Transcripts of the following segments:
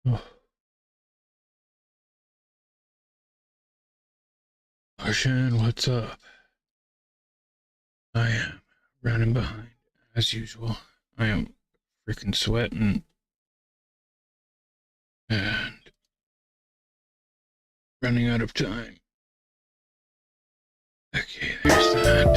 Oh. Martian, what's up? I am running behind, as usual. I am freaking sweating and running out of time. Okay, there's that.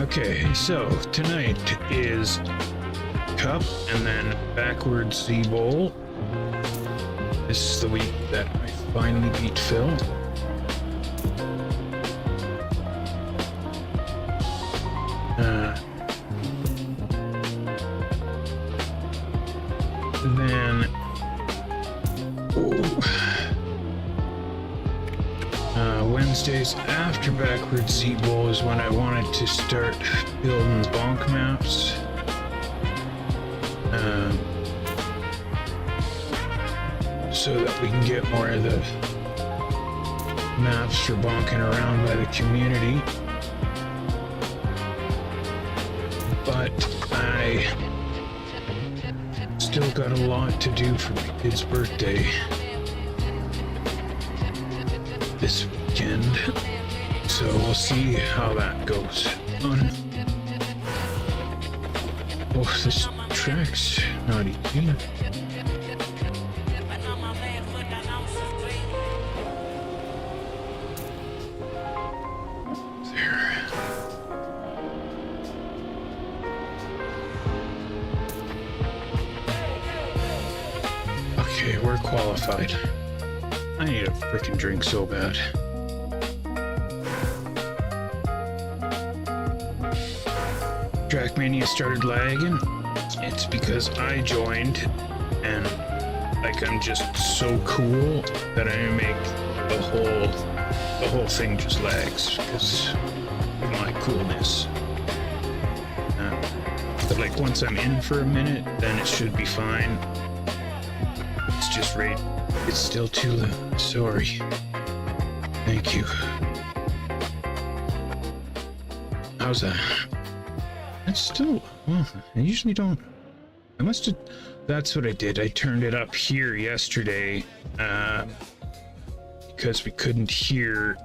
Okay, so tonight is Cup and then Backwards ZEEBOWL. This is the week that I finally beat Phil. Then Wednesdays after Backwards ZEEBOWL is when I wanted to start building bonk maps. So that we can get more of the maps for bonking around by the community. But I still got a lot to do for my kid's birthday this weekend, so we'll see how that goes. Oh, this track's not easy. There. Okay, we're qualified. I need a freaking drink so bad. Trackmania started lagging. It's because I joined and like I'm just so cool that I make the whole thing just lags because of my coolness. But like once I'm in for a minute, then it should be fine. It's just right. It's still too loud. Sorry. Thank you. How's that? It's still... Well, I usually don't... I must have... That's what I did. I turned it up here yesterday. because we couldn't hear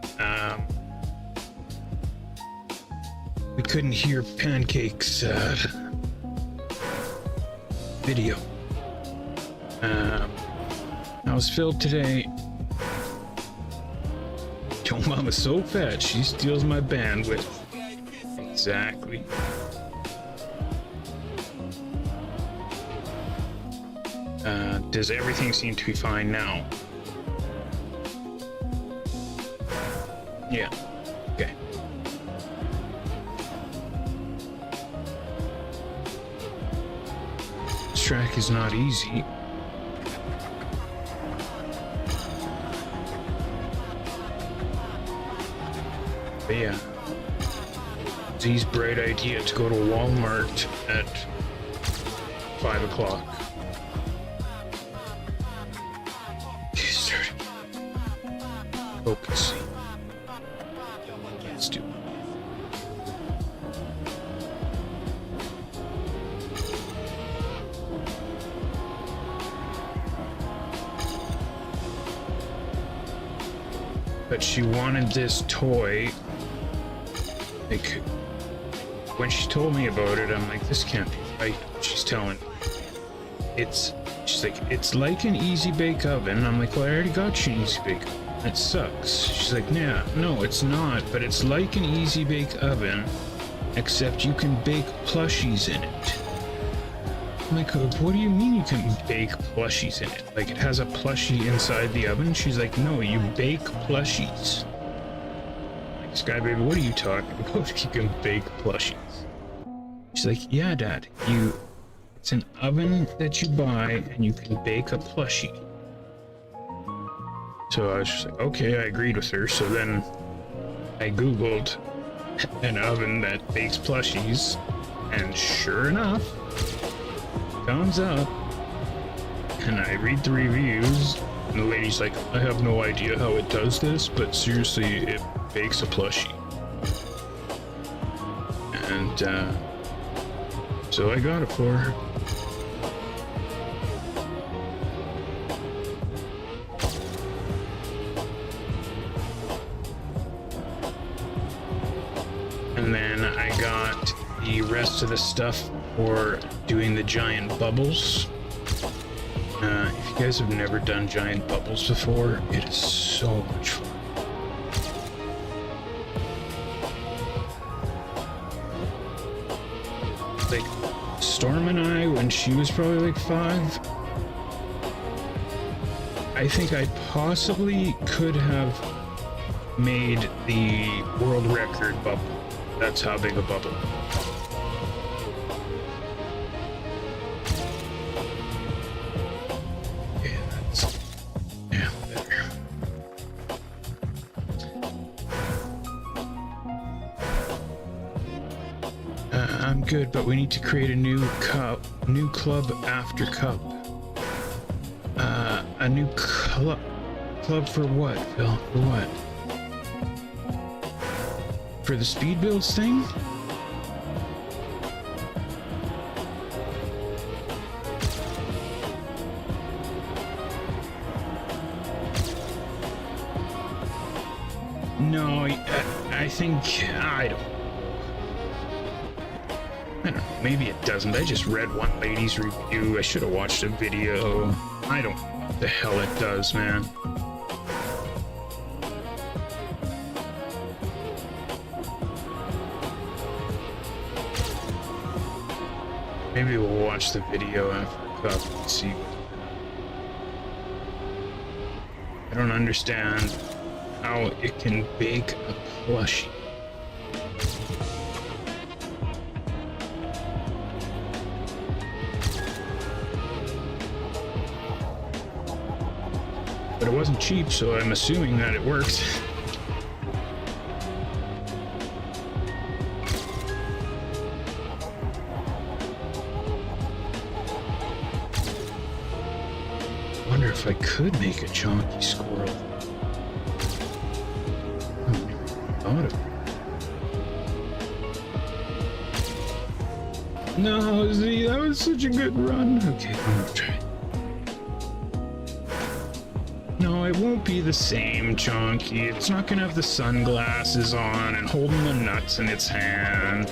Pancake's video. I was filled today. Yo, mama's so fat, she steals my bandwidth. Exactly. Does everything seem to be fine now? Yeah. Okay. This track is not easy. But yeah. Z's bright idea to go to Walmart at 5 o'clock. Focusing. Let's do it. But she wanted this toy. Like, when she told me about it, I'm like, this can't be right. She's telling me. She's like, it's like an easy bake oven. I'm like, well, I already got you an easy bake oven. It sucks. She's like, yeah, no, it's not, but it's like an easy bake oven, except you can bake plushies in it. I'm like, what do you mean you can bake plushies in it? Like, it has a plushie inside the oven? She's like, no, you bake plushies. I'm like, Sky Baby, what are you talking about? You can bake plushies. She's like, yeah, Dad, it's an oven that you buy and you can bake a plushie. So I was just like, okay, I agreed with her. So then I Googled an oven that bakes plushies, and sure enough, comes up, and I read the reviews, and the lady's like, I have no idea how it does this, but seriously, it bakes a plushie. And so I got it for her. And then I got the rest of the stuff for doing the giant bubbles. If you guys have never done giant bubbles before, it is so much fun. Like, Storm and I, when she was probably like 5, I think I possibly could have made the world record bubble. That's how big a bubble. Yeah, better. I'm good, but we need to create a new club after cup. A new club for what, Phil? For what? For the speed builds thing? No, I think, I don't know, maybe it doesn't. I just read one lady's review. I should have watched a video. I don't know what the hell it does, man. Maybe we'll watch the video after the cup and see. I don't understand how it can bake a plushie. But it wasn't cheap, so I'm assuming that it works. I wonder if I could make a chonky squirrel. I never thought of it. No, Z, that was such a good run. Okay, I'm gonna try. No, it won't be the same, Chunky. It's not gonna have the sunglasses on and holding the nuts in its hand.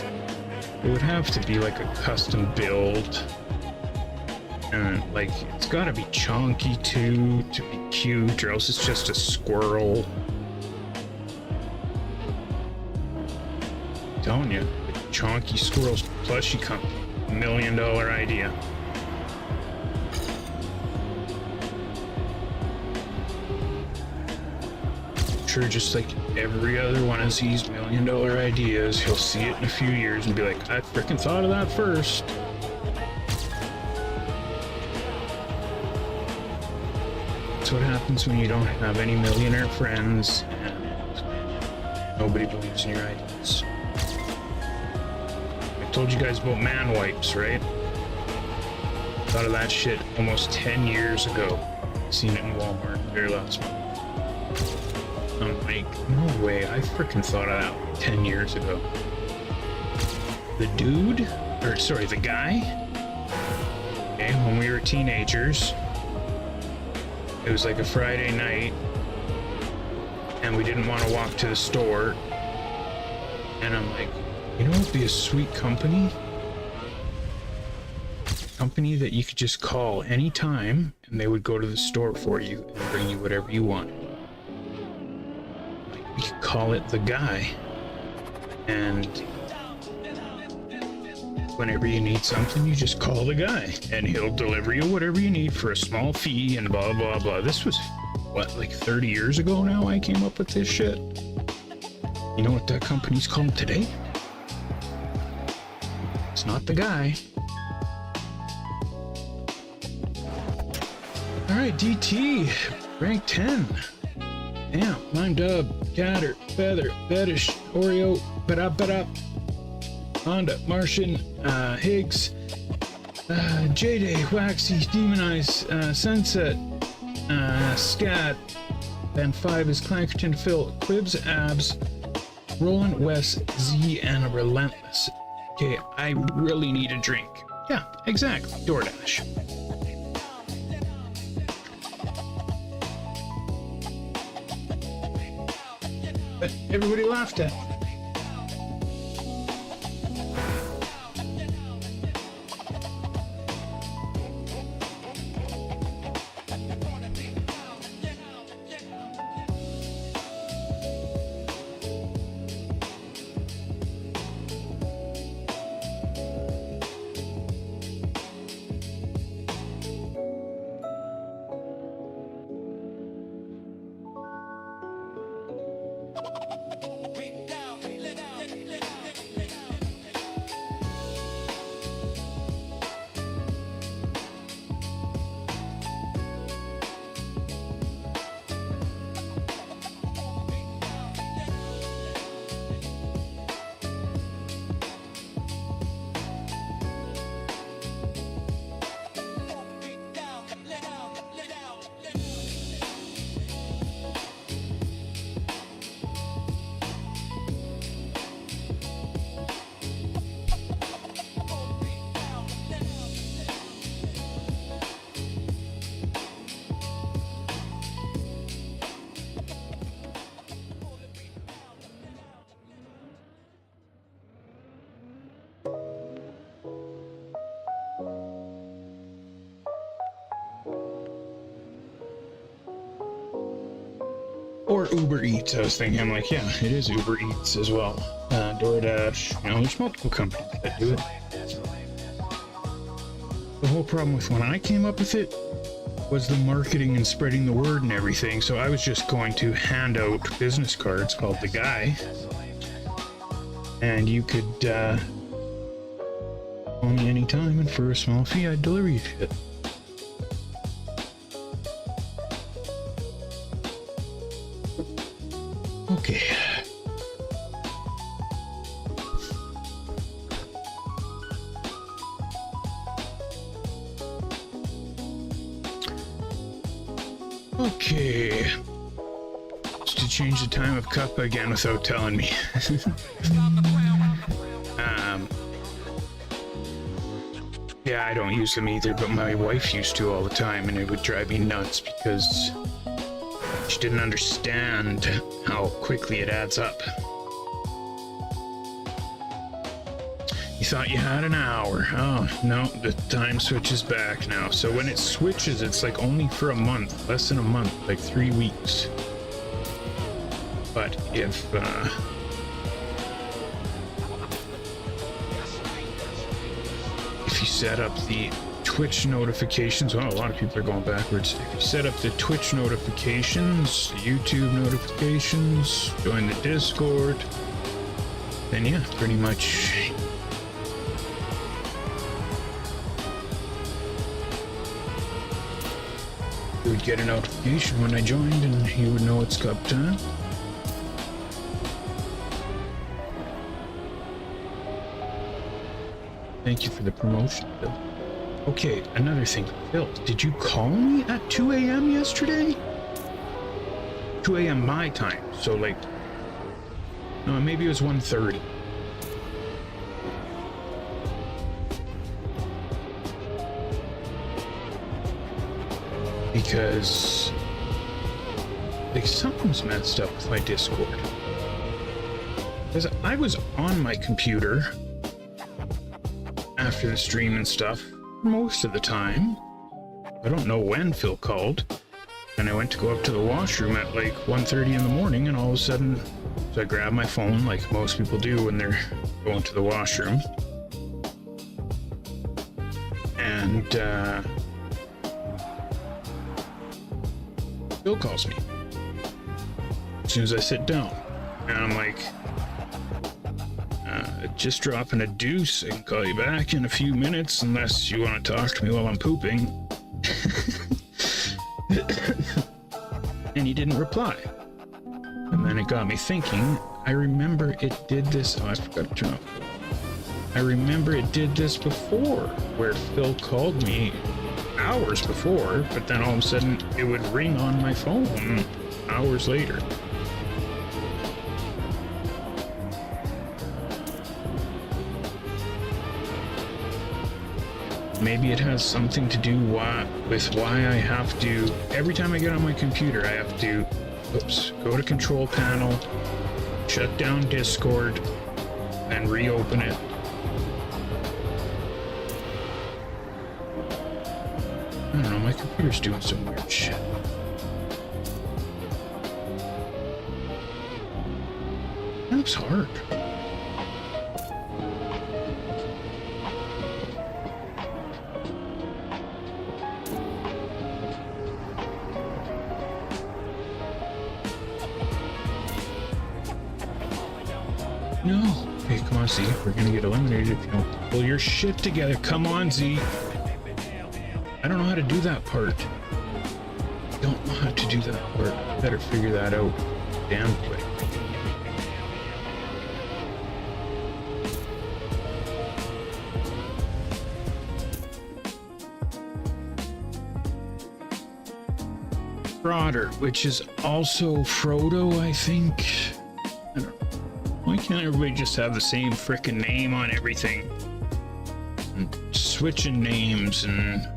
It would have to be like a custom build. And like, it's gotta be chunky too to be cute, or else it's just a squirrel. I'm telling you, the Chunky Squirrels plushie company, $1 million idea. Sure, just like every other one of these $1 million ideas, he'll see it in a few years and be like, I frickin' thought of that first. That's what happens when you don't have any millionaire friends and nobody believes in your ideas. I told you guys about man wipes, right? Thought of that shit almost 10 years ago. Seen it in Walmart very last month. I'm like, no way, I freaking thought of that like 10 years ago. The guy, okay, when we were teenagers, it was like a Friday night, and we didn't want to walk to the store, and I'm like, you know what would be a sweet company? Company that you could just call anytime, and they would go to the store for you and bring you whatever you want. We could call it The Guy, and whenever you need something, you just call The Guy, and he'll deliver you whatever you need for a small fee and blah, blah, blah. This was, what, like 30 years ago now I came up with this shit? You know what that company's called today? It's not The Guy. Alright, DT, rank 10. Damn, Lime Dub, Catter, Feather, Fetish, Oreo, Ba-da-ba-da, Honda, Martian, Higgs, J-Day, Waxy, Demonize, Sunset, Scat, then 5 is Clankerton, Phil, CREWZ, Abs, Roland, Wes, Z, and Relentless. Okay, I really need a drink. Yeah, exactly, DoorDash. But everybody laughed at me. Or Uber Eats, I was thinking. I'm like, yeah, it is Uber Eats as well. DoorDash, you know, there's multiple companies that do it. The whole problem with when I came up with it was the marketing and spreading the word and everything, so I was just going to hand out business cards called The Guy, and you could call me anytime, and for a small fee, I'd deliver you shit. Okay. Okay. Just to change the time of cup again without telling me. Yeah, I don't use them either, but my wife used to all the time, and it would drive me nuts because She didn't understand how quickly it adds up. You thought you had an hour. Oh, no, the time switches back now. So when it switches, it's like only for a month, less than a month, like 3 weeks. But if you set up the Twitch notifications, well, a lot of people are going backwards. If you set up the Twitch notifications, the YouTube notifications, join the Discord, then yeah, pretty much you would get a notification when I joined and you would know it's cup time. Thank you for the promotion, Phil. Okay, another thing. Phil, did you call me at 2 a.m. yesterday? 2 a.m. my time, so like... No, maybe it was 1:30. Because... like, something's messed up with my Discord. Because I was on my computer after the stream and stuff most of the time. I don't know when Phil called, and I went to go up to the washroom at like 1:30 in the morning, and all of a sudden, so I grabbed my phone like most people do when they're going to the washroom, and Phil calls me as soon as I sit down, and I'm like, just dropping a deuce. I can call you back in a few minutes unless you want to talk to me while I'm pooping. And he didn't reply. And then it got me thinking, I remember it did this. Oh, I forgot to turn off. I remember it did this before, where Phil called me hours before, but then all of a sudden it would ring on my phone hours later. Maybe it has something to do with why I have to, every time I get on my computer, I have to, go to control panel, shut down Discord, and reopen it. I don't know, my computer's doing some weird shit. That looks hard. No. Hey, come on, Z. We're gonna get eliminated if you don't pull your shit together. Come on, Z. I don't know how to do that part. Don't know how to do that part. Better figure that out damn quick. Broader, which is also Frodo, I think. I don't know. Why can't everybody just have the same frickin' name on everything? And switching names and...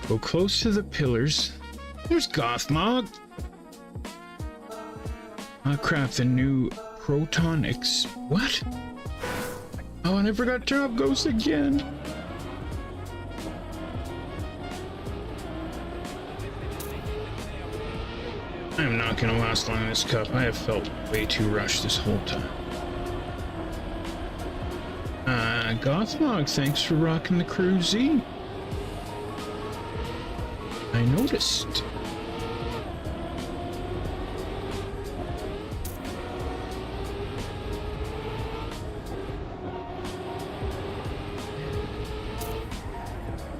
Go close to the pillars. There's Gothmog. Oh crap, the new Proton What? Oh, and I forgot to turn off Ghost again. I am not gonna last long in this cup. I have felt way too rushed this whole time. Gothmog, thanks for rocking the CREWZ. I noticed.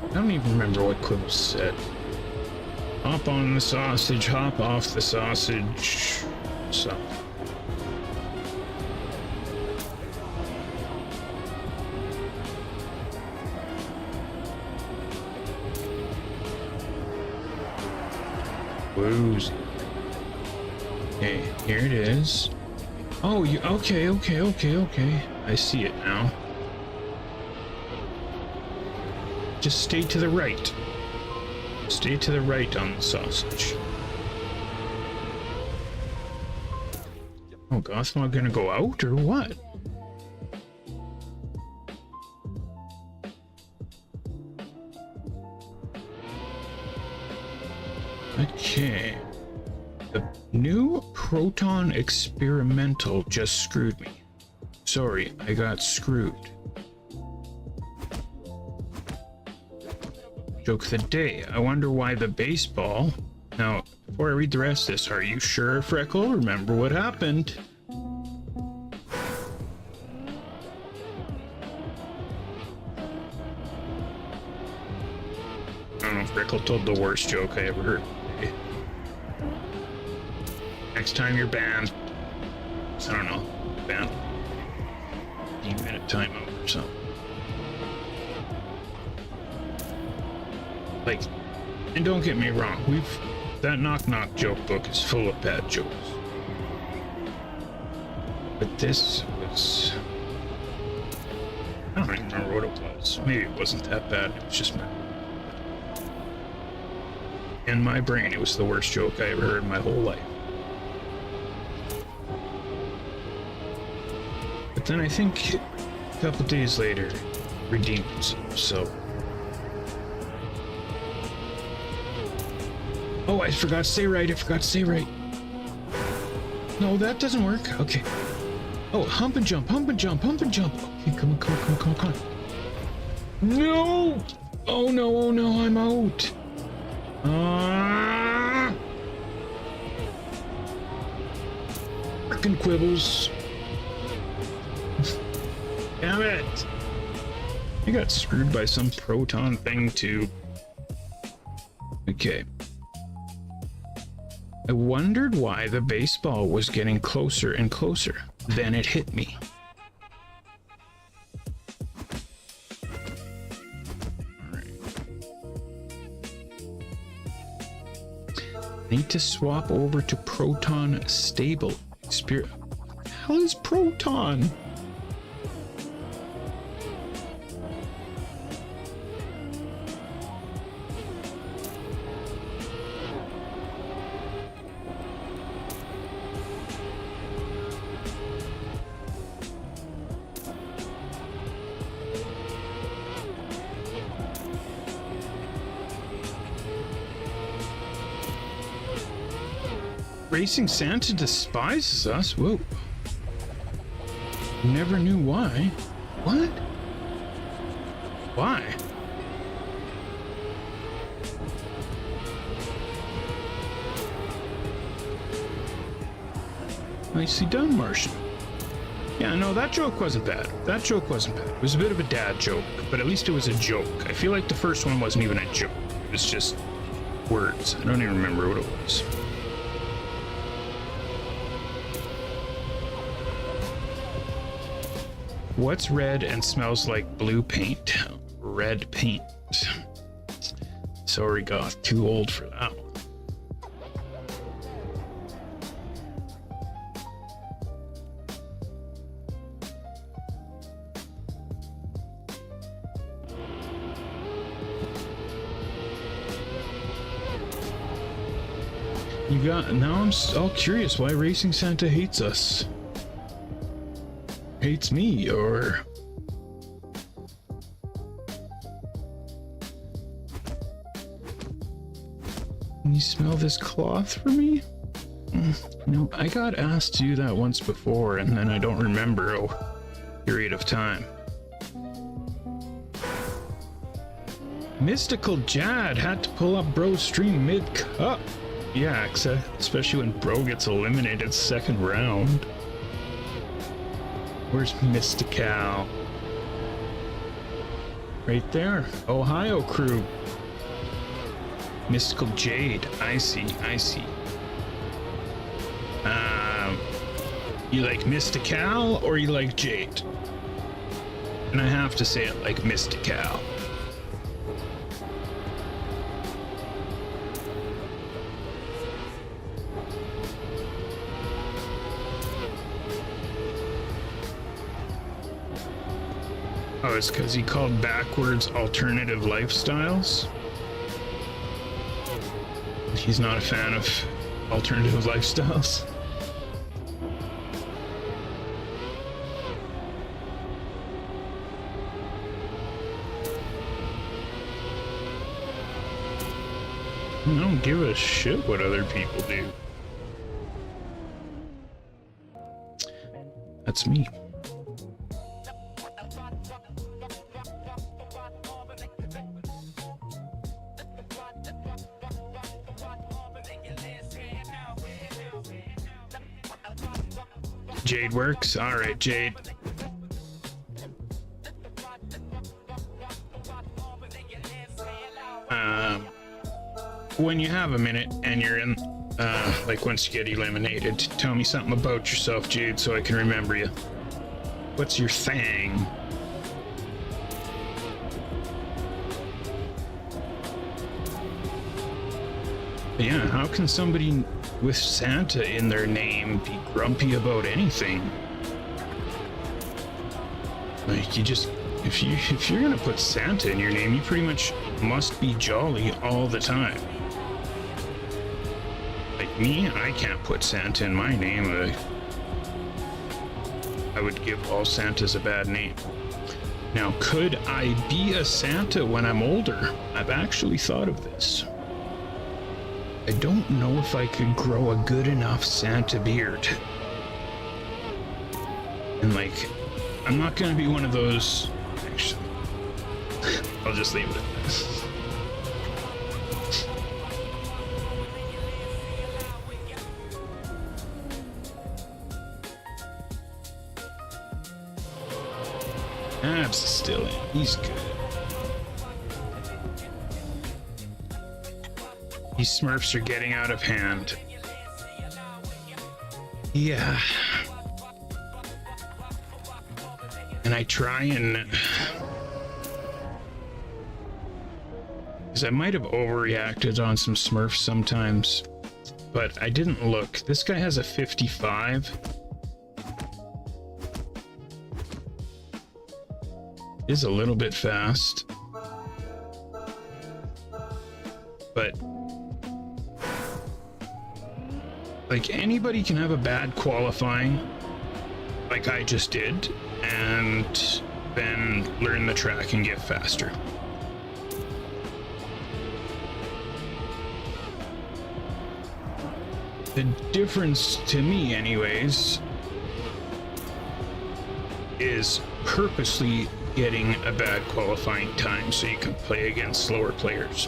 I don't even remember what CREWZ said. Hop on the sausage, hop off the sausage. So. CREWZ. Okay, here it is. Oh, you okay, okay. I see it now. Just stay to the right. Stay to the right on the sausage. Oh, Gothmog gonna go out or what? Okay. The new Proton Experimental just screwed me. Sorry, I got screwed. Joke of the day. I wonder why the baseball... Now, before I read the rest of this, are you sure, Freckle? Remember what happened? I don't know, Freckle told the worst joke I ever heard. Next time you're banned. I don't know. Banned. 15-minute timeout or something. Like, and don't get me wrong, that knock-knock joke book is full of bad jokes. But this was... I don't even remember what it was. Maybe it wasn't that bad, it was just... In my brain, it was the worst joke I ever heard in my whole life. But then I think a couple days later, redeemed himself, so... Oh, I forgot to say right. No, that doesn't work. Okay. Oh, hump and jump. Okay, come on. No! Oh no, I'm out. Frickin' quibbles. Damn it. I got screwed by some proton thing too. Okay. I wondered why the baseball was getting closer and closer. Then it hit me. Alright. Need to swap over to Proton Stable. Spirit. How is Proton? Racing Santa despises us? Whoa. Never knew why. What? Why? Nicely done, Martian. Yeah, no, that joke wasn't bad. It was a bit of a dad joke, but at least it was a joke. I feel like the first one wasn't even a joke. It was just words. I don't even remember what it was. What's red and smells like blue paint? Red paint. Sorry, Goth, too old for that one. Now I'm all curious why Racing Santa hates us. Hates me, or... Can you smell this cloth for me? No, I got asked to do that once before, and then I don't remember a period of time. Mystical Jad had to pull up Bro's stream mid-cup. Yeah, especially when Bro gets eliminated second round. Where's Mystical? Right there. Ohio crew. Mystical Jade. I see. You like Mystical or you like Jade? And I have to say it like Mystical. Oh, it's because he called Backwards Alternative Lifestyles. He's not a fan of alternative lifestyles. I don't give a shit what other people do. That's me. Jade works? Alright, Jade. When you have a minute and you're in, like once you get eliminated, tell me something about yourself, Jade, so I can remember you. What's your thing? Yeah, how can somebody with Santa in their name be grumpy about anything? Like, you just, if you're gonna put Santa in your name, you pretty much must be jolly all the time. Like me, I can't put Santa in my name. I would give all Santas a bad name. Now, could I be a Santa when I'm older? I've actually thought of this. I don't know if I could grow a good enough Santa beard. And like, I'm not gonna be one of those. Actually, I'll just leave it at this. Abs is still in. He's good. These Smurfs are getting out of hand. Yeah. And I try and... because I might have overreacted on some Smurfs sometimes, but I didn't look. This guy has a 55. Is a little bit fast, but like anybody can have a bad qualifying like I just did and then learn the track and get faster. The difference to me anyways is purposely getting a bad qualifying time so you can play against slower players.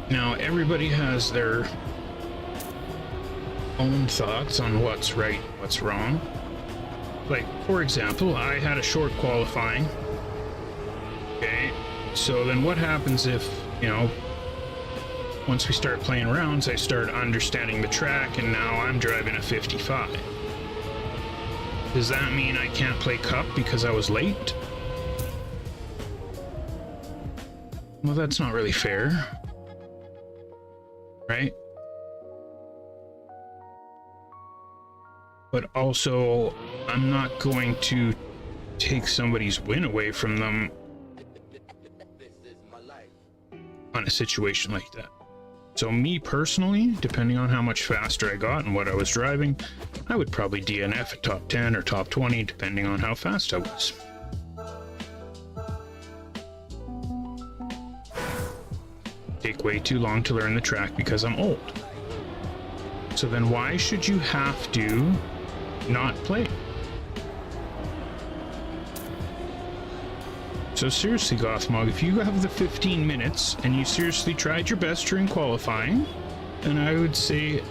Now everybody has their own thoughts on what's right, what's wrong. Like, for example, I had a short qualifying. Okay, so then what happens if, you know, once we start playing rounds, I start understanding the track, and now I'm driving a 55. Does that mean I can't play Cup because I was late? Well, that's not really fair, right? But also, I'm not going to take somebody's win away from them on a situation like that. So me personally, depending on how much faster I got and what I was driving, I would probably DNF at top 10 or top 20, depending on how fast I was. Take way too long to learn the track because I'm old. So then why should you have to not play? So seriously, Gothmog, if you have the 15 minutes and you seriously tried your best during qualifying, then I would say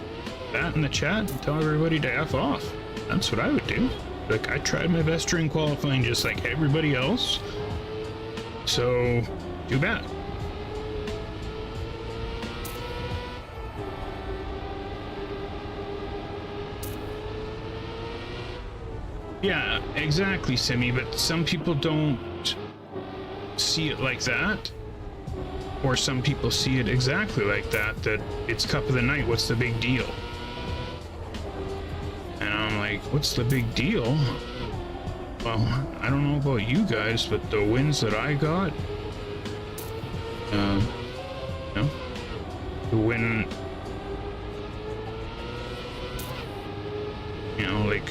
that in the chat and tell everybody to F off. That's what I would do. Like, I tried my best during qualifying just like everybody else. So, too bad. Yeah, exactly, Simi, but some people don't see it like that. or some people see it exactly like that, that it's cup of the night, what's the big deal? And I'm like, what's the big deal? Well, I don't know about you guys, but the wins that I got, you know, to win, you know, like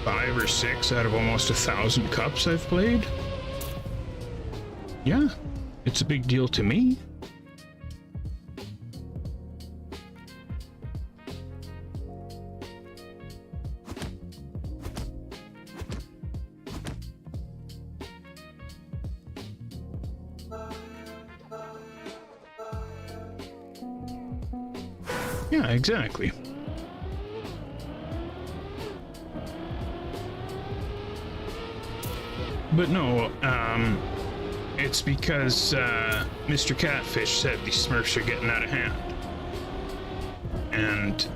5 or 6 out of almost 1,000 cups I've played. Yeah, it's a big deal to me. Yeah, exactly. But no, it's because Mr. Catfish said these Smurfs are getting out of hand. And,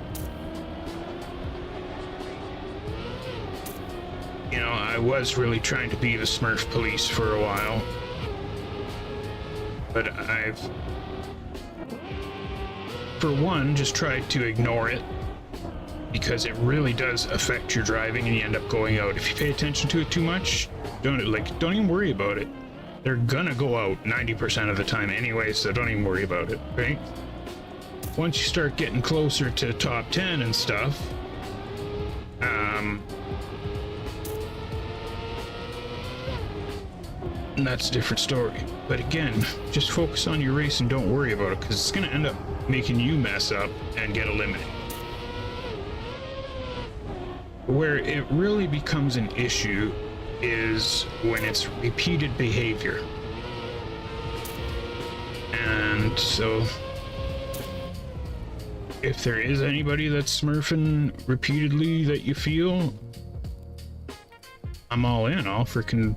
you know, I was really trying to be the Smurf police for a while. But I've, for one, just tried to ignore it, because it really does affect your driving and you end up going out. If you pay attention to it too much, don't even worry about it. They're gonna go out 90% of the time anyway, so don't even worry about it, right? Once you start getting closer to top 10 and stuff, and that's a different story. But again, just focus on your race and don't worry about it, because it's gonna end up making you mess up and get eliminated. Where it really becomes an issue is when it's repeated behavior. And so if there is anybody that's smurfing repeatedly that you feel, I'm all in. I'll freaking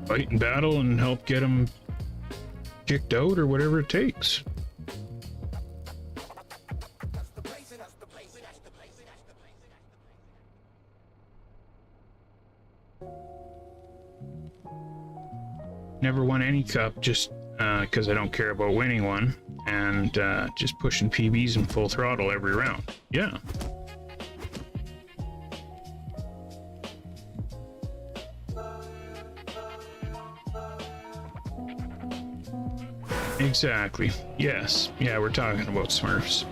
fight and battle and help get them kicked out or whatever it takes. Never won any cup just because I don't care about winning one, and just pushing PBs in full throttle every round. Yeah. Exactly. Yes. Yeah, we're talking about Smurfs.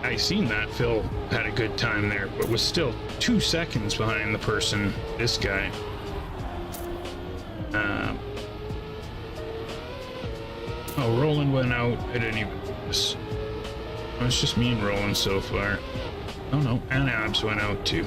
I seen that Phil had a good time there, but was still 2 seconds behind the person, this guy. Oh, Roland went out. I didn't even notice. Oh, it's just me and Roland so far. Oh no, and Abs went out too.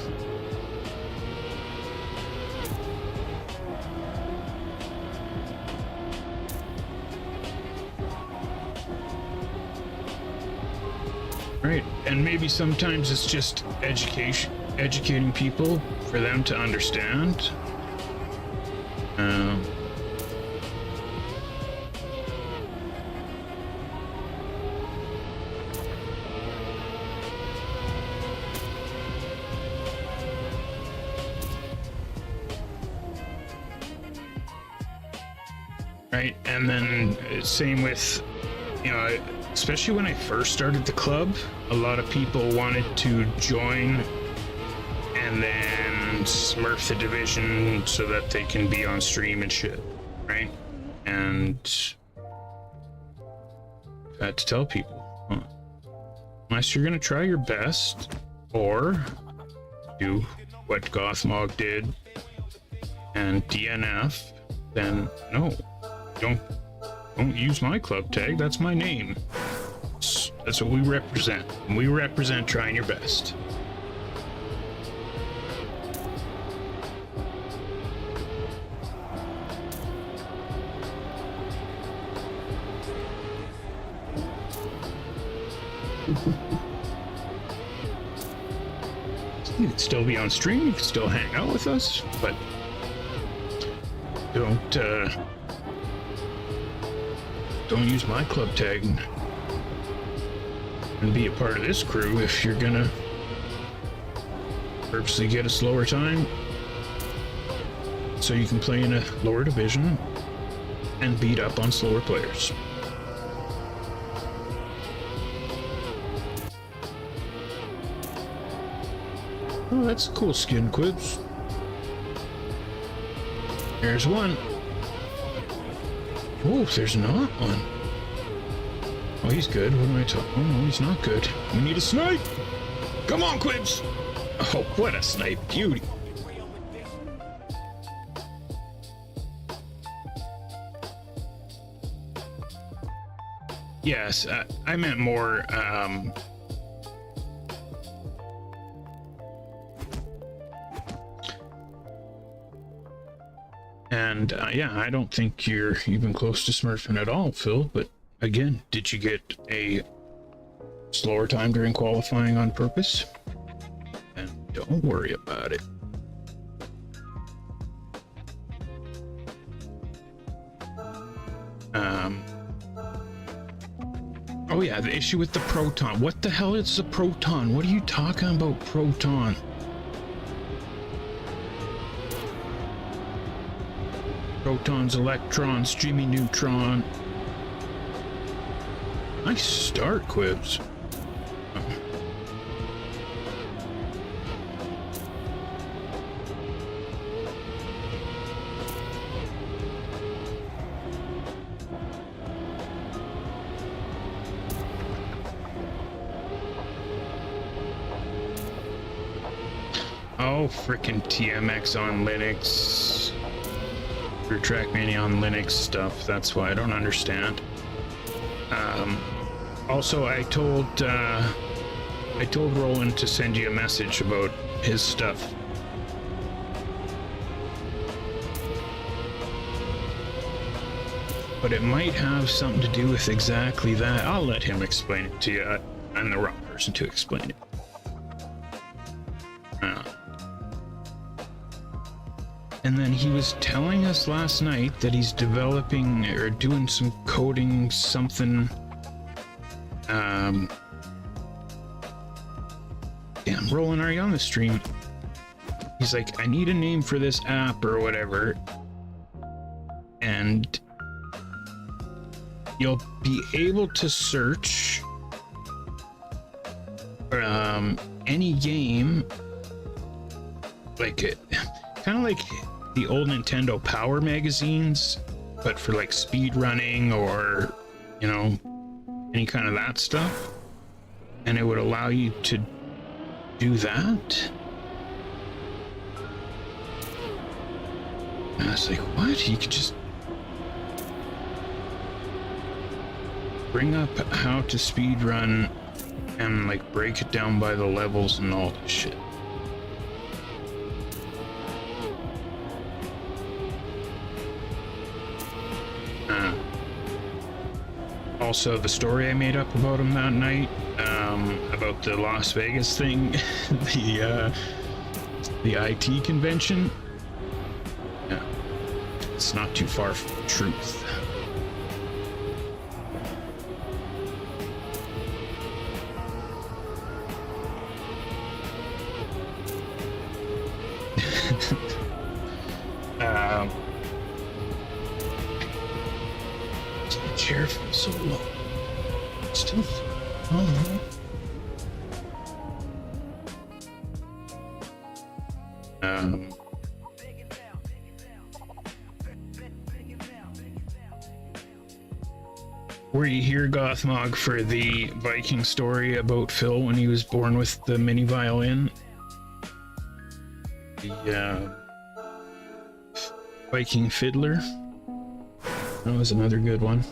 Right, and maybe sometimes it's just educating people for them to understand. Right, and then same with, you know, especially when I first started the club, a lot of people wanted to join and then smurf the division so that they can be on stream and shit, right? And I had to tell people, unless you're gonna try your best or do what Gothmog did and DNF, then no, don't use my club tag. That's my name. That's what we represent. And we represent trying your best. You can still be on stream, you can still hang out with us, but don't use my club tag and be a part of this crew if you're gonna purposely get a slower time. so you can play in a lower division and beat up on slower players. Oh, that's a cool skin, CREWZ. There's one. Oh, there's not one. Oh, he's good. What am I talking? Oh, no, he's not good. We need a snipe. Come on, CREWZ. Oh, what a snipe. Beauty. Yes, I meant more, and yeah, I don't think you're even close to smurfing at all, Phil, but again, did you get a slower time during qualifying on purpose? And don't worry about it. Oh yeah, the issue with the proton. What the hell is a proton? What are you talking about, proton? Protons, electrons, Jimmy Neutron. Nice start, CREWZ. Oh, frickin' TMX on Linux. Or Trackmania on Linux stuff. That's why I don't understand. Also, I told Roland to send you a message about his stuff. But it might have something to do with exactly that. I'll let him explain it to you. I'm the wrong person to explain it. And then he was telling us last night that he's developing or doing some coding something. Damn, Roland, are you on the stream? He's like, I need a name for this app or whatever. And you'll be able to search any game, like it, kind of like the old Nintendo Power magazines, but for like speed running or, you know, any kind of that stuff. And it would allow you to do that. And I was like, what? You could just bring up how to speed run and like break it down by the levels and all this shit. Also, the story I made up about him that night, about the Las Vegas thing, the IT convention. Yeah, it's not too far from the truth. Chair feels so low. Still. Oh. Were you here, Gothmog, for the Viking story about Phil when he was born with the mini violin? The Viking fiddler. That was another good one.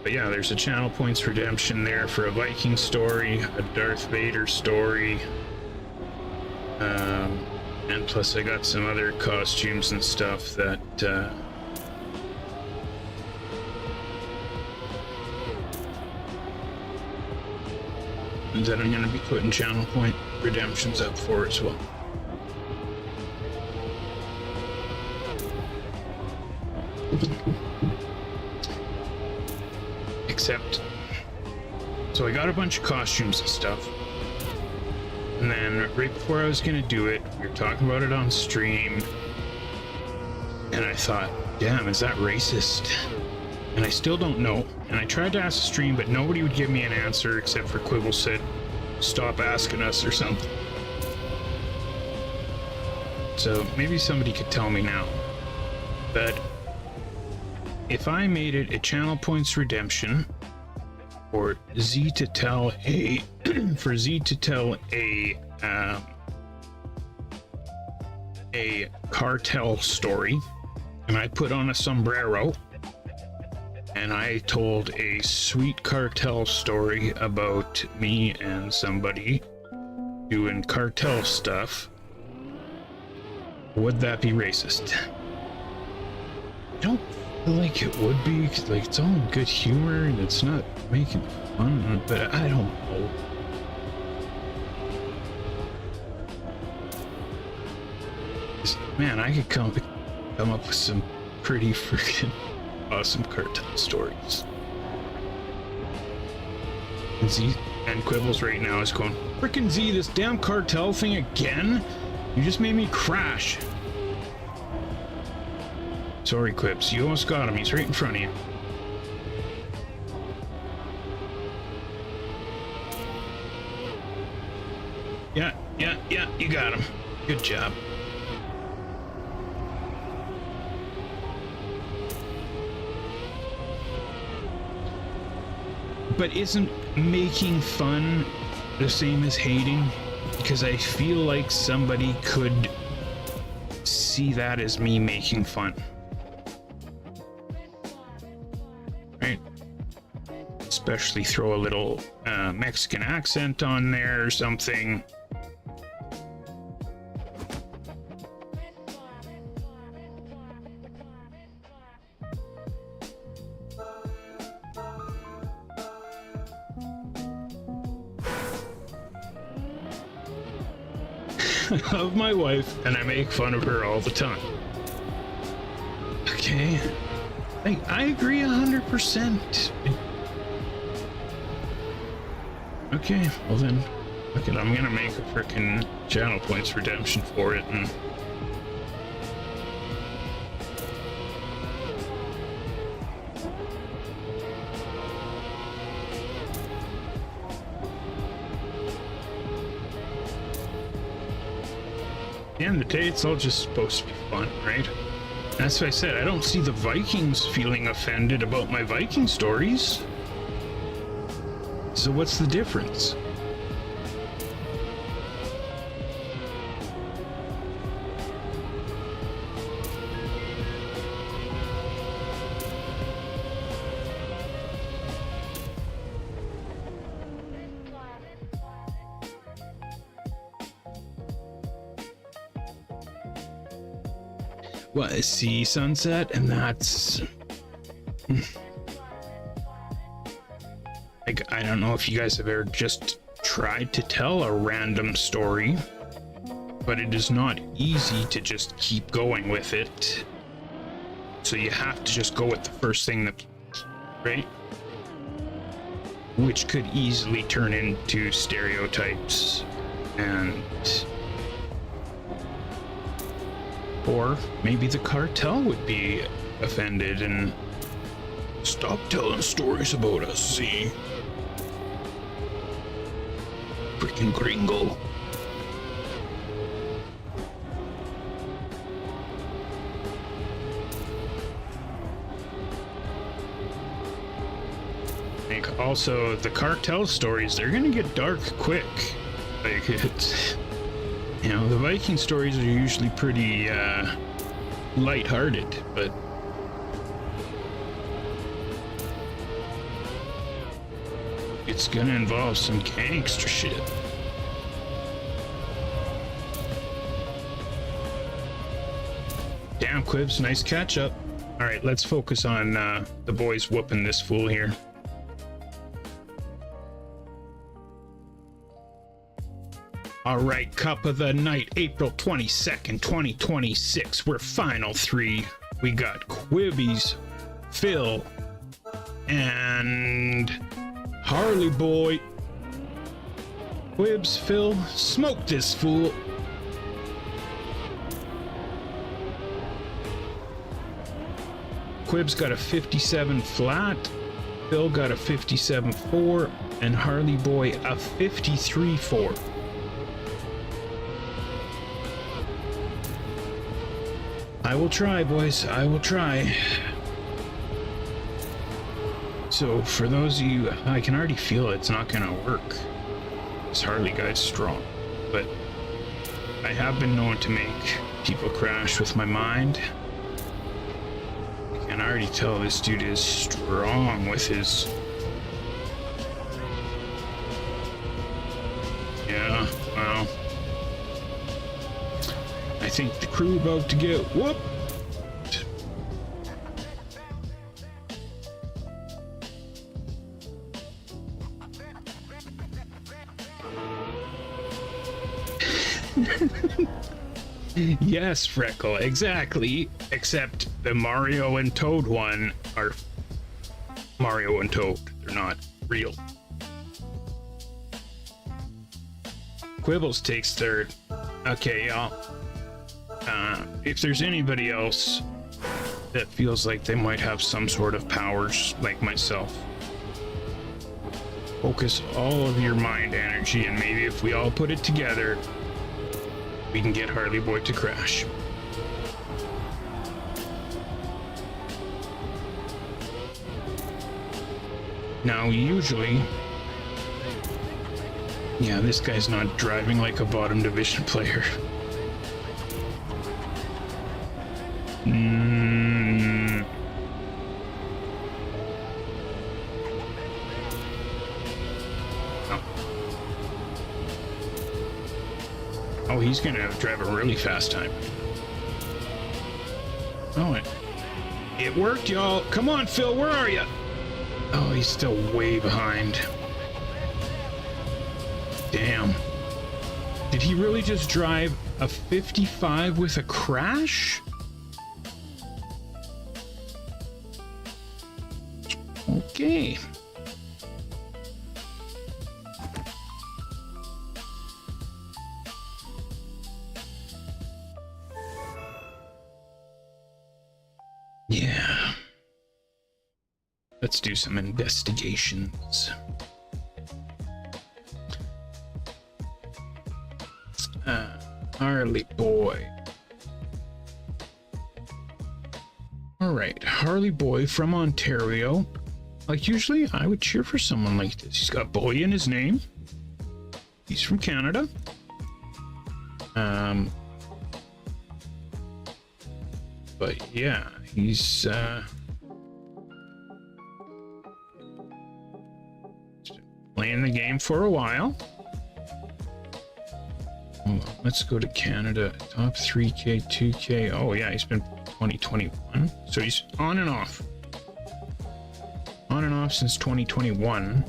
But yeah, there's a channel points redemption there for a Viking story, a Darth Vader story, and plus I got some other costumes and stuff that that I'm going to be putting channel point redemptions up for as well. Except, so I got a bunch of costumes and stuff, and then right before I was gonna do it, we were talking about it on stream, And I thought, damn, is that racist? And I still don't know. And I tried to ask the stream, but nobody would give me an answer except for Quibble said, stop asking us or something. So maybe somebody could tell me now. But if I made it a channel points redemption for Z to tell a for Z to tell a cartel story, and I put on a sombrero and I told a sweet cartel story about me and somebody doing cartel stuff, would that be racist? I don't feel like it would be, 'cause, like, it's all in good humor and it's not making fun, but I don't know. Man, I could come up with some pretty freaking awesome cartel stories. And Z and Quibbles right now is going, frickin' Z, this damn cartel thing again? You just made me crash. Sorry, Quibs, you almost got him. He's right in front of you. Yeah, you got him. Good job. But isn't making fun the same as hating? Because I feel like somebody could see that as me making fun. Right? Especially throw a little Mexican accent on there or something. I love my wife and I make fun of her all the time. Okay. I agree 100%. Okay, well then, look it, I'm gonna make a frickin' channel points redemption for it and at the end of the day, it's all just supposed to be fun, right? That's what I said. I don't see the Vikings feeling offended about my Viking stories. So what's the difference? Well, I see sunset, and that's like, I don't know if you guys have ever just tried to tell a random story, but it is not easy to just keep going with it. So you have to just go with the first thing that, right? Which could easily turn into stereotypes and or maybe the cartel would be offended and stop telling stories about us, see? Freaking gringo. I think also the cartel stories, they're gonna get dark quick. Like, it's, you know, the Viking stories are usually pretty lighthearted, but it's gonna involve some gangster shit. Damn, Quibs, nice catch up. All right, let's focus on the boys whooping this fool here. All right, Cup of the Night, April 22nd, 2026. We're final three. We got Quibbies, Phil, and Harley Boy. Quibs, Phil, smoke this fool. Quib's got a 57 flat, Phil got a 57.4, and Harley Boy a 53.4. I will try, boys. I will try. So, for those of you, I can already feel it's not gonna work. This Harley guy's strong, but I have been known to make people crash with my mind. I can already tell this dude is strong with his... Yeah, well... I think the crew about to get whooped. Yes, Freckle, exactly. Except the Mario and Toad one are Mario and Toad. They're not real. Quibbles takes third. Okay, y'all. If there's anybody else that feels like they might have some sort of powers like myself, focus all of your mind energy, and maybe if we all put it together, we can get Harley Boy to crash. Now, usually... Yeah, this guy's not driving like a bottom division player. Oh, he's gonna drive a really fast time. Oh, it worked, y'all. Come on, Phil, where are you? Oh, he's still way behind. Damn. Did he really just drive a 55 with a crash? Okay. Yeah. Let's do some investigations. Harley Boy. Alright, Harley Boy from Ontario. Like, usually I would cheer for someone like this. He's got boy in his name. He's from Canada. But yeah, he's playing the game for a while. Hold on, let's go to Canada. Top 3K, 2K. Oh yeah, he's been 2021. So he's on and off. On and off since 2021.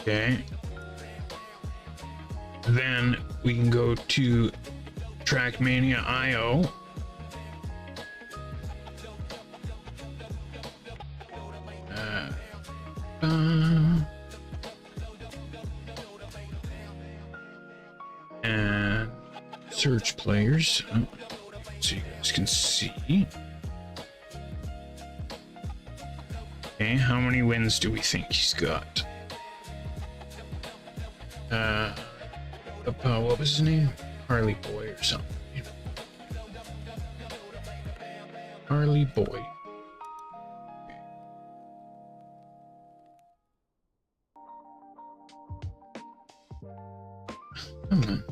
Okay. Then we can go to Trackmania IO. And search players, so you guys can see. Okay, how many wins do we think he's got? What was his name? Harley Boy or something. Harley Boy. Come on.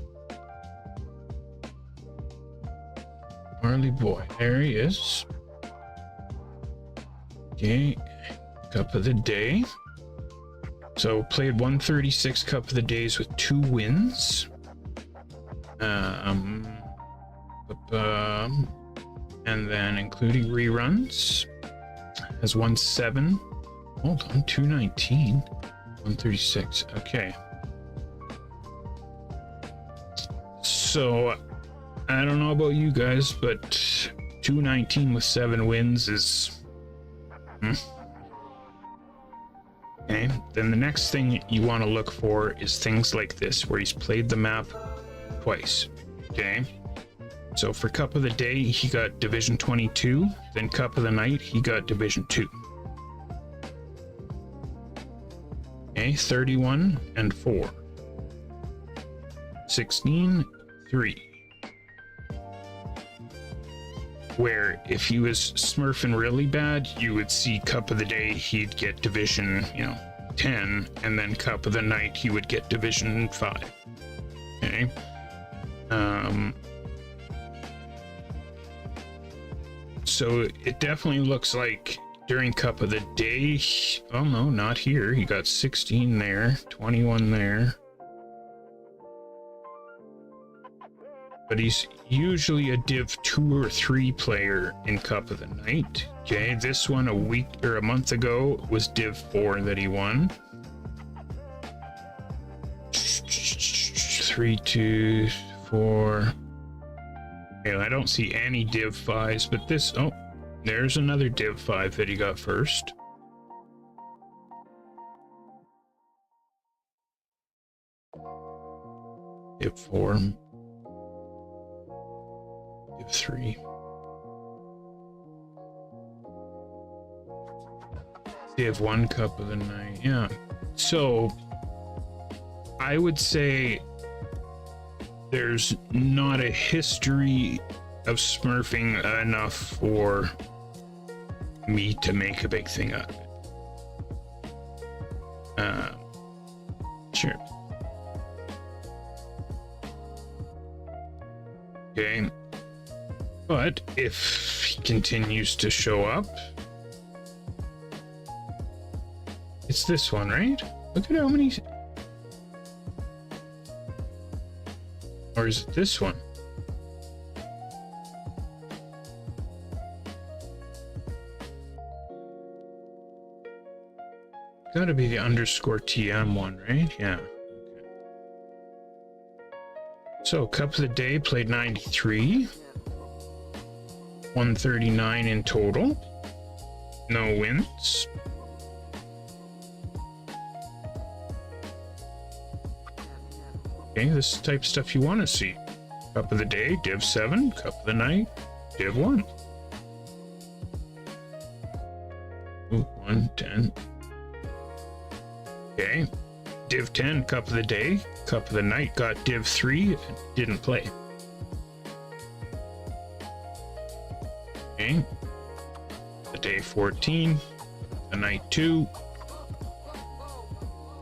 Harley Boy. There he is. Okay. Cup of the day. So played 136 Cup of the Days with 2 wins. And then including reruns, has won 7. Hold on, 219, 136. Okay. So I don't know about you guys, but 219 with 7 wins is. Okay, then the next thing you want to look for is things like this, where he's played the map twice. Okay. So for Cup of the Day, he got Division 22. Then Cup of the Night, he got Division 2. Okay, 31 and 4. 16, 3. Where if he was smurfing really bad, you would see Cup of the Day, he'd get Division, 10, and then Cup of the Night, he would get Division 5. Okay. So it definitely looks like during Cup of the Day, oh no, not here. He got 16 there, 21 there. But he's usually a Div 2 or 3 player in Cup of the Night. Okay, this one a week or a month ago was Div 4 that he won. 3, 2, 4. Okay, I don't see any Div 5s, but this, oh, there's another Div 5 that he got first. Div 4. Div 3. Div 1 Cup of the Night, yeah. So, I would say there's not a history of smurfing enough for me to make a big thing out of it. Sure. Okay. But if he continues to show up, it's this one, right? Look at how many. Or is it this one? Gotta be the _TM one, right? Yeah. Okay. So, Cup of the Day played 93. 139 in total. No wins. Okay, this is the type of stuff you want to see. Cup of the Day, Div 7. Cup of the Night, Div 1. Ooh, 1, 10. Okay. Div 10, Cup of the Day. Cup of the Night got Div 3 and didn't play. Okay. The Day 14. The Night 2.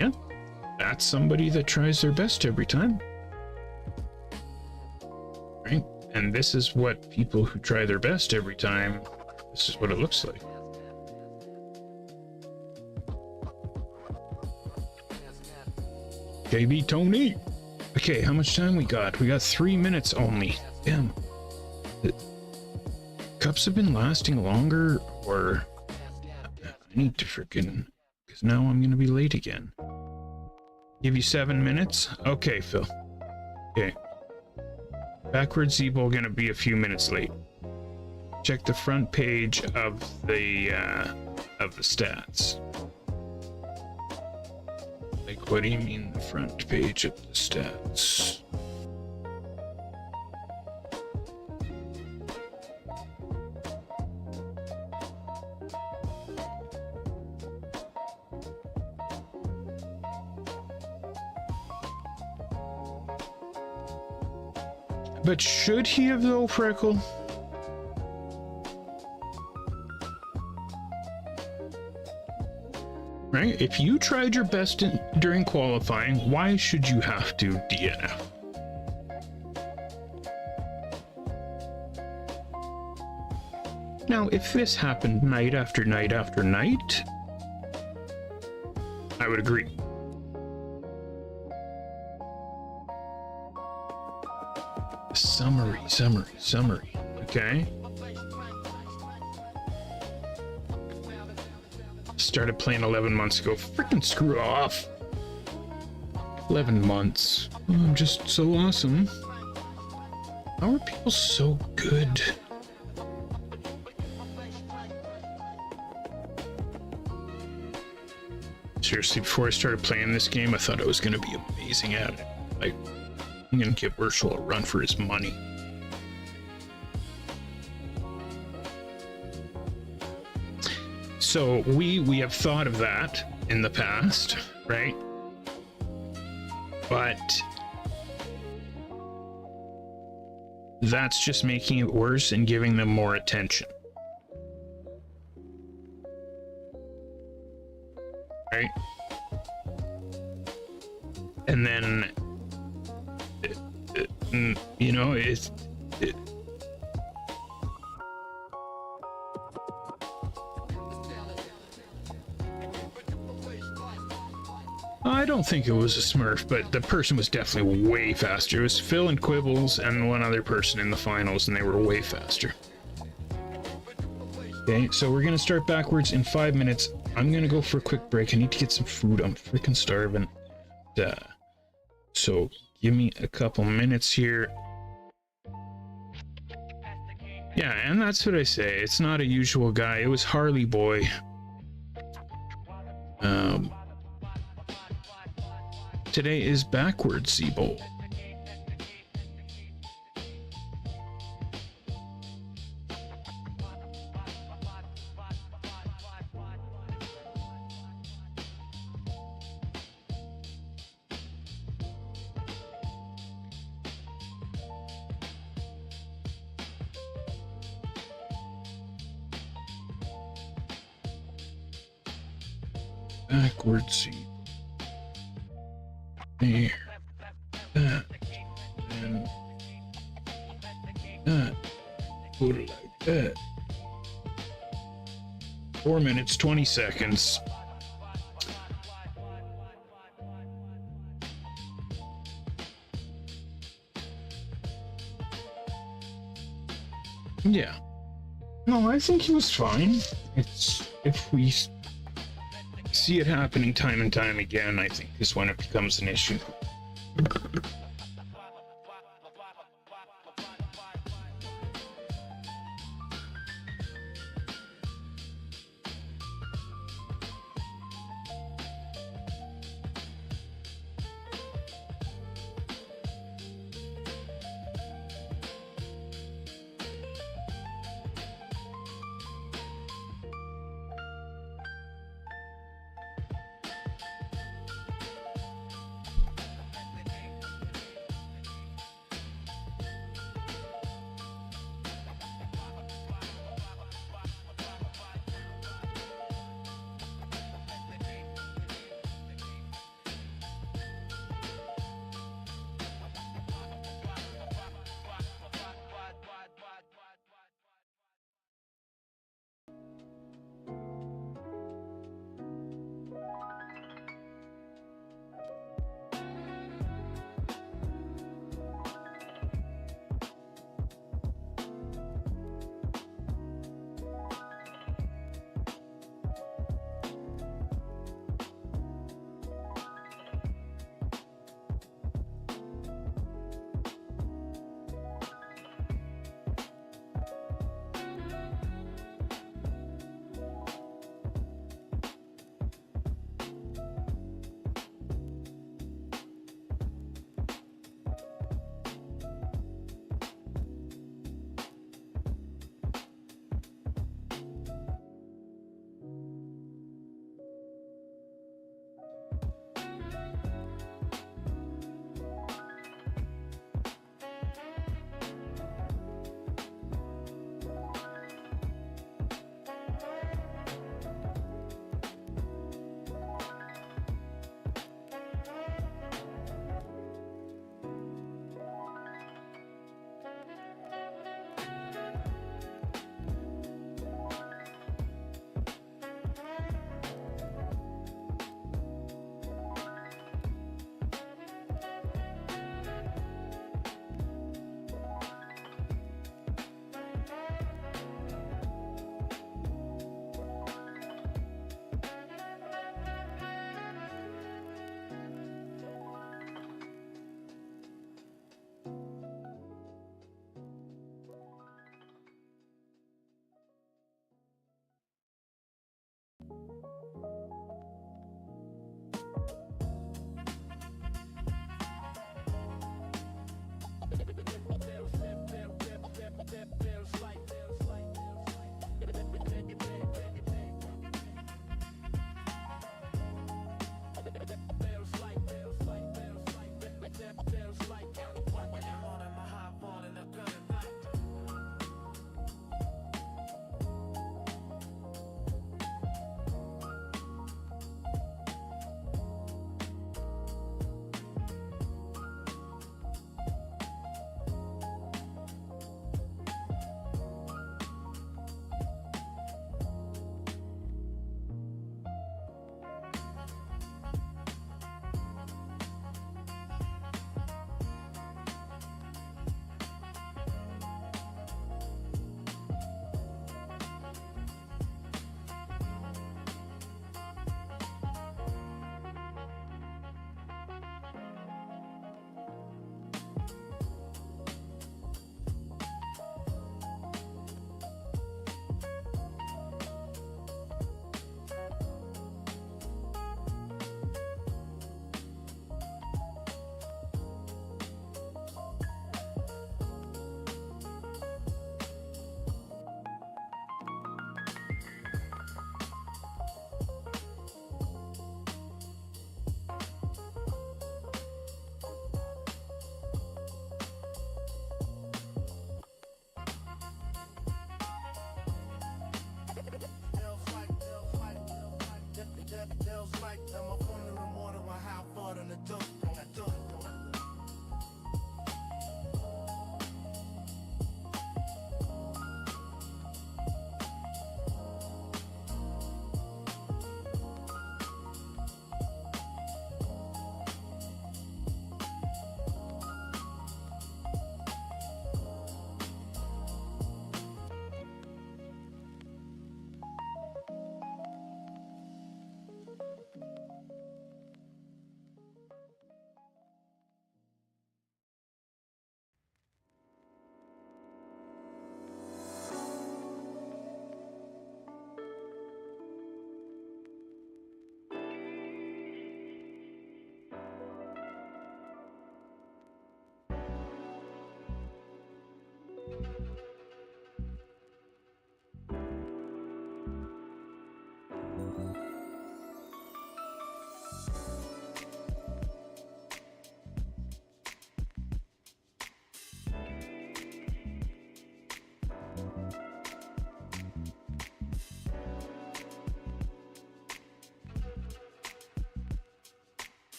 Yeah. That's somebody that tries their best every time. Right? And this is what people who try their best every time, this is what it looks like. JB Tony. Okay, how much time we got? We got 3 minutes only. Damn. The cups have been lasting longer, or I need to freaking, because now I'm gonna be late again. Give you 7 minutes? Okay, Phil. Okay. Backwards ZEEBOWL gonna be a few minutes late. Check the front page of the stats. Like, what do you mean the front page of the stats? But should he have, though, Freckle? Right? If you tried your best during qualifying, why should you have to DNF? Now, if this happened night after night after night, I would agree. Summary. Okay. Started playing 11 months ago. Freaking screw off. 11 months. Oh, I'm just so awesome. How are people so good? Seriously, before I started playing this game, I thought I was going to be amazing at it. Like, I'm gonna give Urshel a run for his money. So we have thought of that in the past, right? But that's just making it worse and giving them more attention. Right? And then, you know, I don't think it was a Smurf, but the person was definitely way faster. It was Phil and Quibbles and one other person in the finals, and they were way faster. Okay, so we're gonna start backwards in 5 minutes. I'm gonna go for a quick break. I need to get some food. I'm freaking starving. So give me a couple minutes here. Yeah, and that's what I say. It's not a usual guy. It was Harley Boy. Today is Backwards ZEEBOWL. Backwards ZEEBOWL. There. That. And that. Put it like that. 4 minutes, 20 seconds. Yeah. No, I think he was fine. It's if we see it happening time and time again, I think is when it becomes an issue.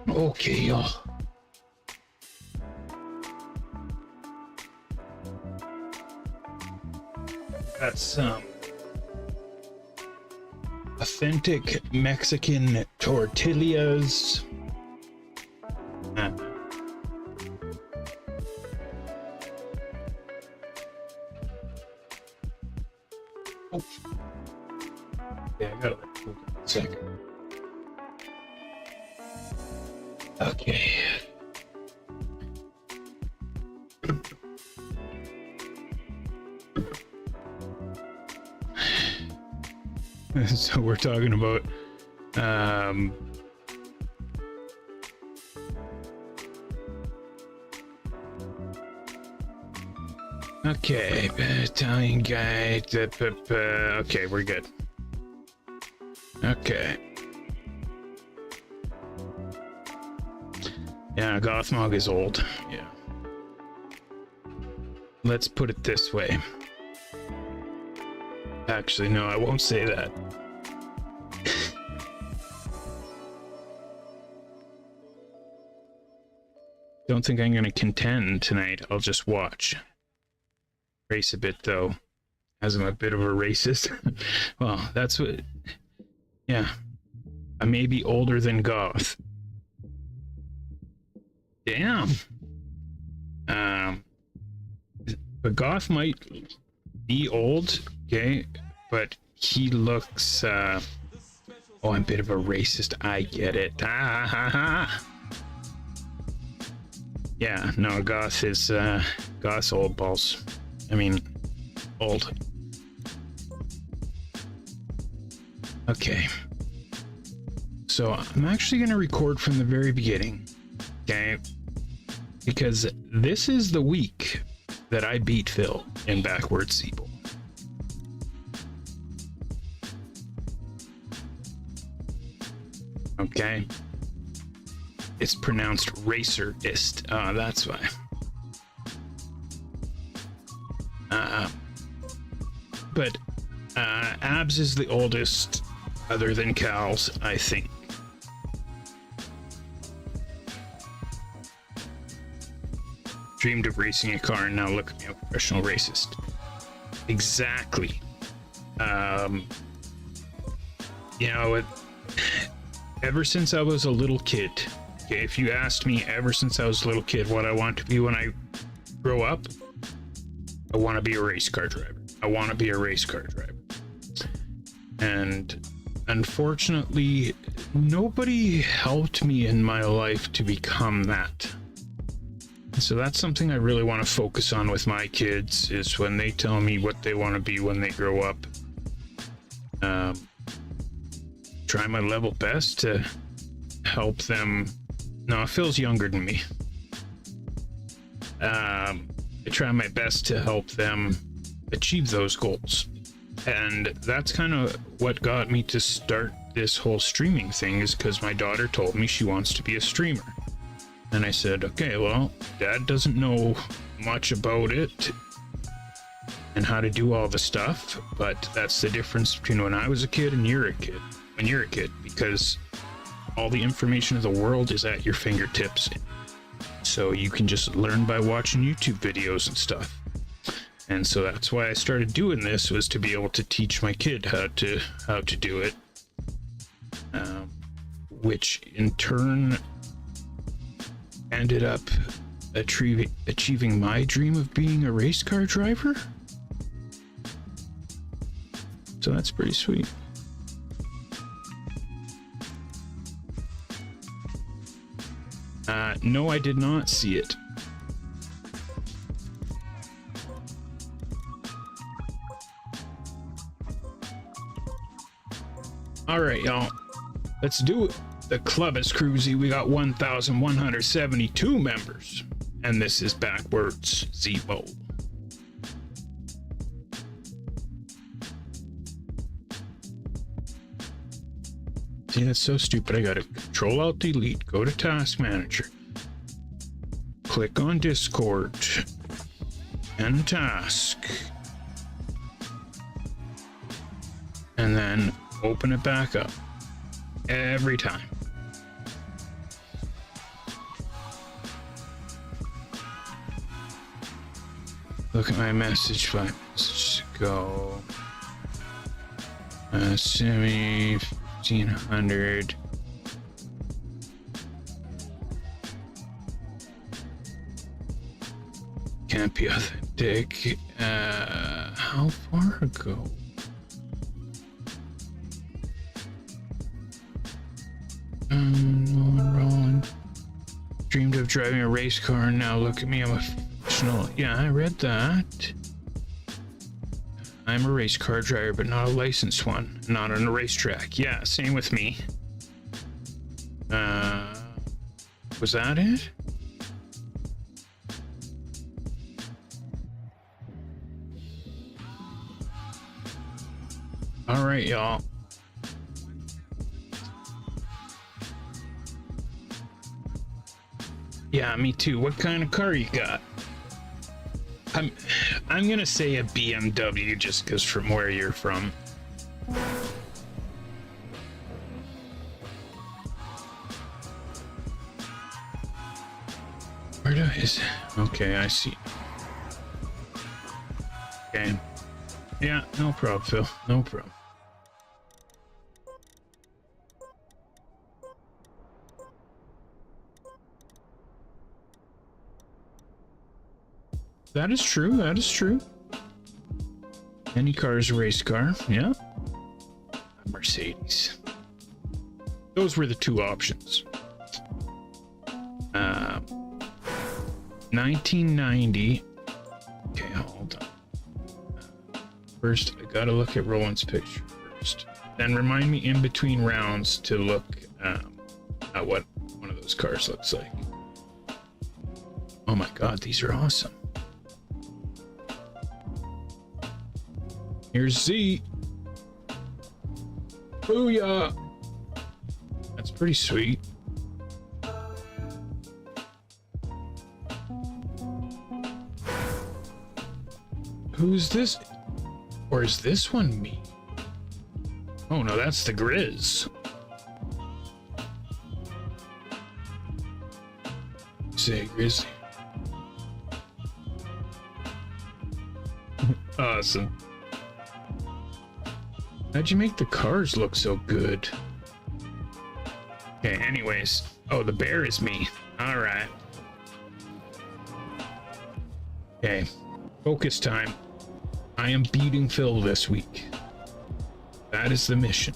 Okay, y'all. Got some authentic Mexican tortillas. Oh. Yeah, I gotta let it cool down a second. Okay. So we're talking about okay, Italian guy. Okay, we're good. Okay. Yeah, Gothmog is old. Yeah. Let's put it this way. Actually, no, I won't say that. Don't think I'm gonna contend tonight. I'll just watch. Race a bit though, as I'm a bit of a racist. Well, that's what. Yeah, I may be older than Goth. Damn. But Goth might be old, okay, but he looks. Oh, I'm a bit of a racist. I get it. Ah, ha, ha. Yeah, no, Goth is Goth's old balls. I mean, old. Okay. So I'm actually going to record from the very beginning, okay? Because this is the week that I beat Phil in Backwards ZEEBOWL. Okay? It's pronounced racerist. That's why. But Abs is the oldest, other than CREWZ, I think. Dreamed of racing a car, and now look at me, a professional racist. Exactly. You know, ever since I was a little kid, okay, if you asked me ever since I was a little kid what I want to be when I grow up, I want to be a race car driver. I want to be a race car driver. And unfortunately, nobody helped me in my life to become that. So that's something I really want to focus on with my kids, is when they tell me what they want to be when they grow up. Try my level best to help them. No, Phil's younger than me. I try my best to help them achieve those goals. And that's kind of what got me to start this whole streaming thing, is because my daughter told me she wants to be a streamer. And I said, okay, well, Dad doesn't know much about it and how to do all the stuff, but that's the difference between when I was a kid and you're a kid. When you're a kid, because all the information of the world is at your fingertips. So you can just learn by watching YouTube videos and stuff. And so that's why I started doing this, was to be able to teach my kid how to do it. Which in turn ended up achieving my dream of being a race car driver. So that's pretty sweet. No, I did not see it. All right, y'all. Let's do it. The club is CREWZ. We got 1,172 members. And this is Backwards ZEEBOWL. See, that's so stupid. I gotta Control-Alt-Delete, go to Task Manager, click on Discord, and Task, and then open it back up every time. Look at my message 5 messages ago. Semi 1500. Can't be authentic. How far ago? Rolling. Dreamed of driving a race car, and now look at me, I'm a professional. Yeah, I read that. I'm a race car driver, but not a licensed one. Not on a racetrack. Yeah, same with me. Was that it? All right, y'all. Yeah, me too. What kind of car you got? I'm gonna say a BMW just because from where you're from. Where is? Okay, I see. Okay. Yeah, no problem, Phil. No problem. That is true. That is true. Any car is a race car. Yeah. A Mercedes. Those were the two options. 1990. Okay, hold on. First, I gotta look at Roland's picture first. Then remind me in between rounds to look at what one of those cars looks like. Oh my god, these are awesome. Here's Z. Booyah! That's pretty sweet. Who's this? Or is this one me? Oh no, that's the CREWZ. Say Grizzly. Awesome. How'd you make the cars look so good? Okay, anyways. Oh, the bear is me. Alright. Okay. Focus time. I am beating Phil this week. That is the mission.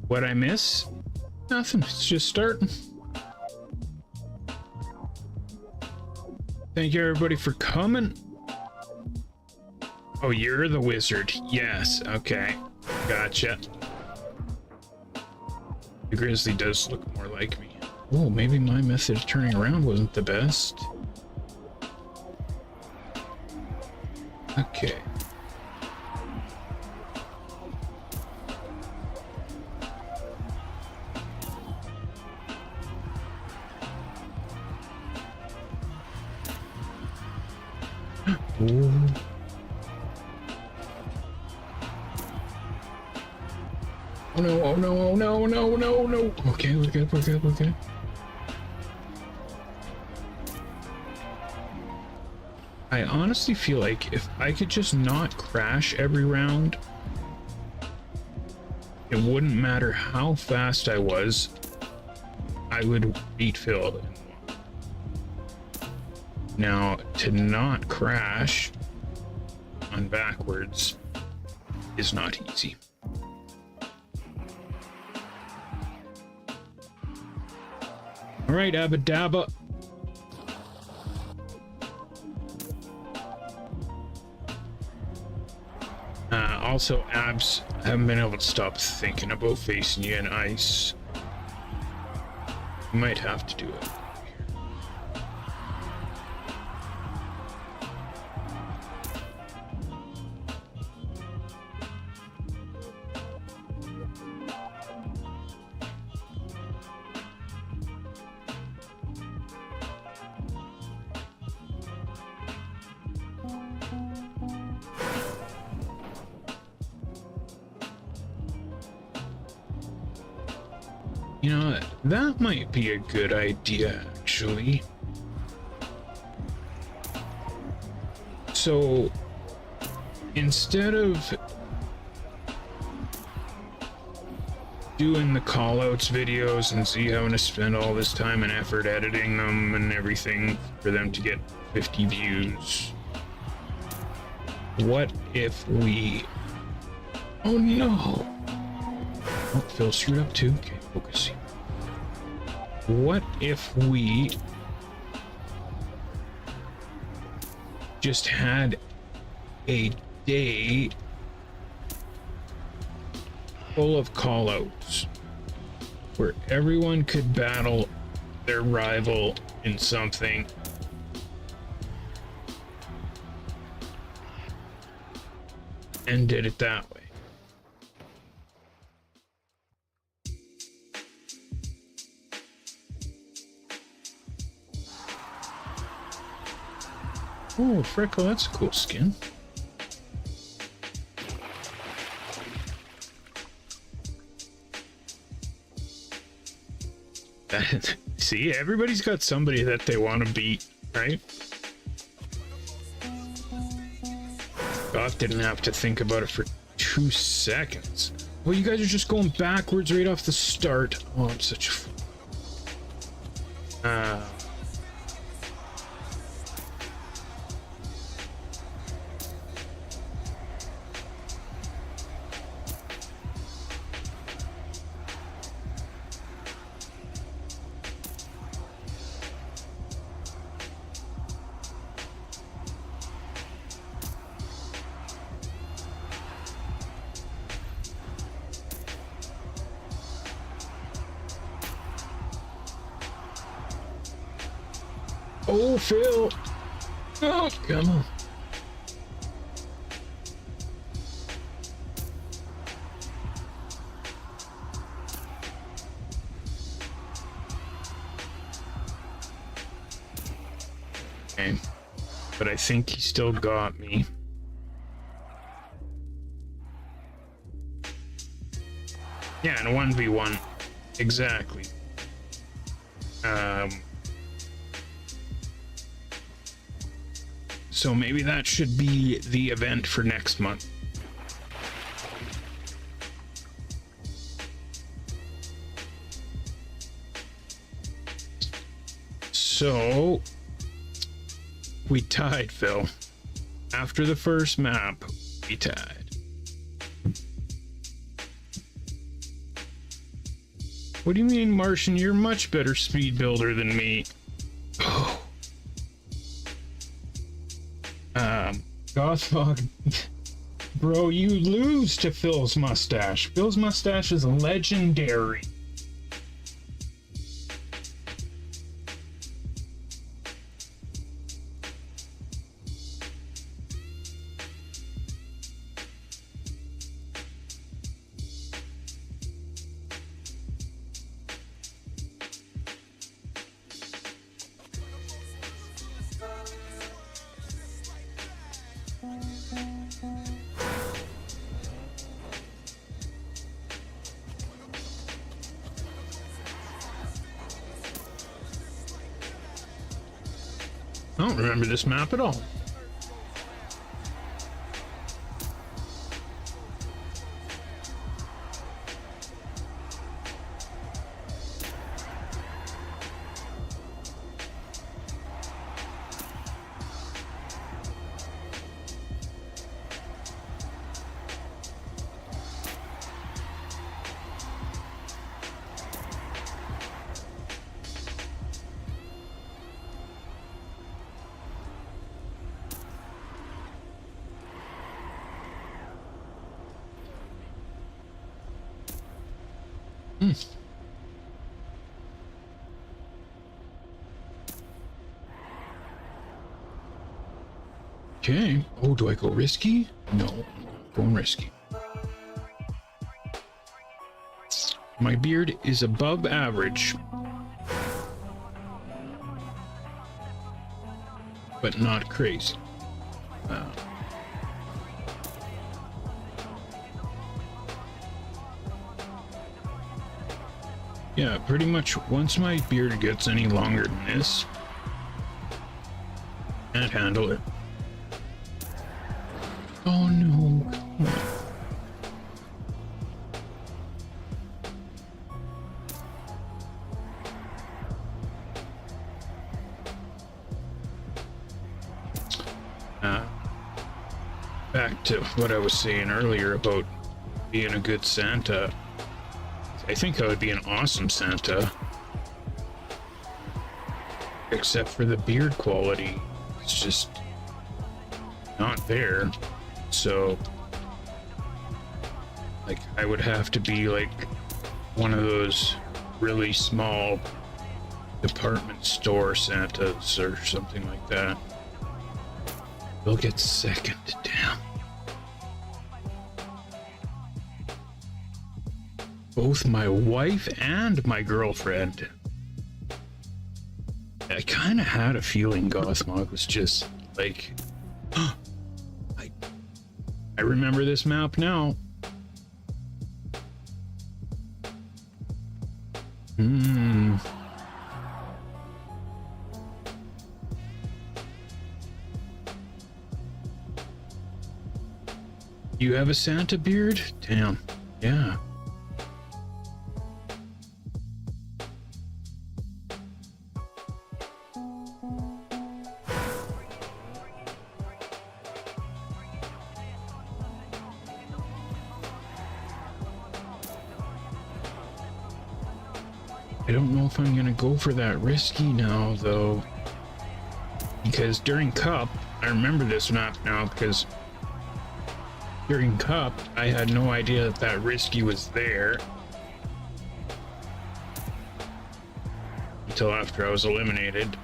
What I miss? Nothing. It's just starting. Thank you everybody for coming. Oh, you're the wizard. Yes. Okay. Gotcha. The grizzly does look more like me. Oh, maybe my method of turning around wasn't the best. Okay. Ooh. Oh no, oh no, oh no, no, no, no. Okay, we're good, we're good, we're good. I honestly feel like if I could just not crash every round, it wouldn't matter how fast I was, I would beat Phil. Now, to not crash on backwards is not easy. All right, Abba Dabba. Also, Abs, I haven't been able to stop thinking about facing you in ice. You might have to do it. You know, that might be a good idea, actually. So, instead of doing the callouts videos and Z having to spend all this time and effort editing them and everything for them to get 50 views, what if we... Oh no! Oh, Phil screwed up too. Okay, focus. What if we just had a day full of callouts where everyone could battle their rival in something and did it that way? Oh, Freckle, that's a cool skin. See, everybody's got somebody that they want to beat, right? Goth didn't have to think about it for 2 seconds. Well, you guys are just going backwards right off the start. Oh, I'm such a fool. Oh, Phil! Oh, come on. Okay. But I think he still got me. Yeah, in a 1v1. Exactly. So maybe that should be the event for next month. So we tied, Phil. After the first map, we tied. What do you mean, Martian? You're a much better speed builder than me. Oh. Gothfog, bro, you lose to Phil's mustache. Phil's mustache is legendary. I don't remember this map at all. Okay. Oh, do I go risky? No, I'm not going risky. My beard is above average, but not crazy. Yeah, pretty much once my beard gets any longer than this, can't handle it. Oh no, come on. Back to what I was saying earlier about being a good Santa. I think I would be an awesome Santa. Except for the beard quality. It's just not there. So, like, I would have to be like one of those really small department store Santas or something like that. They'll get second, damn. Both my wife and my girlfriend. I kind of had a feeling Gothmog was just like, I remember this map now. You have a Santa beard? Damn. Yeah. I don't know if I'm gonna go for that risky now, though. Because during Cup, I remember this map now because during Cup, I had no idea that that risky was there. Until after I was eliminated.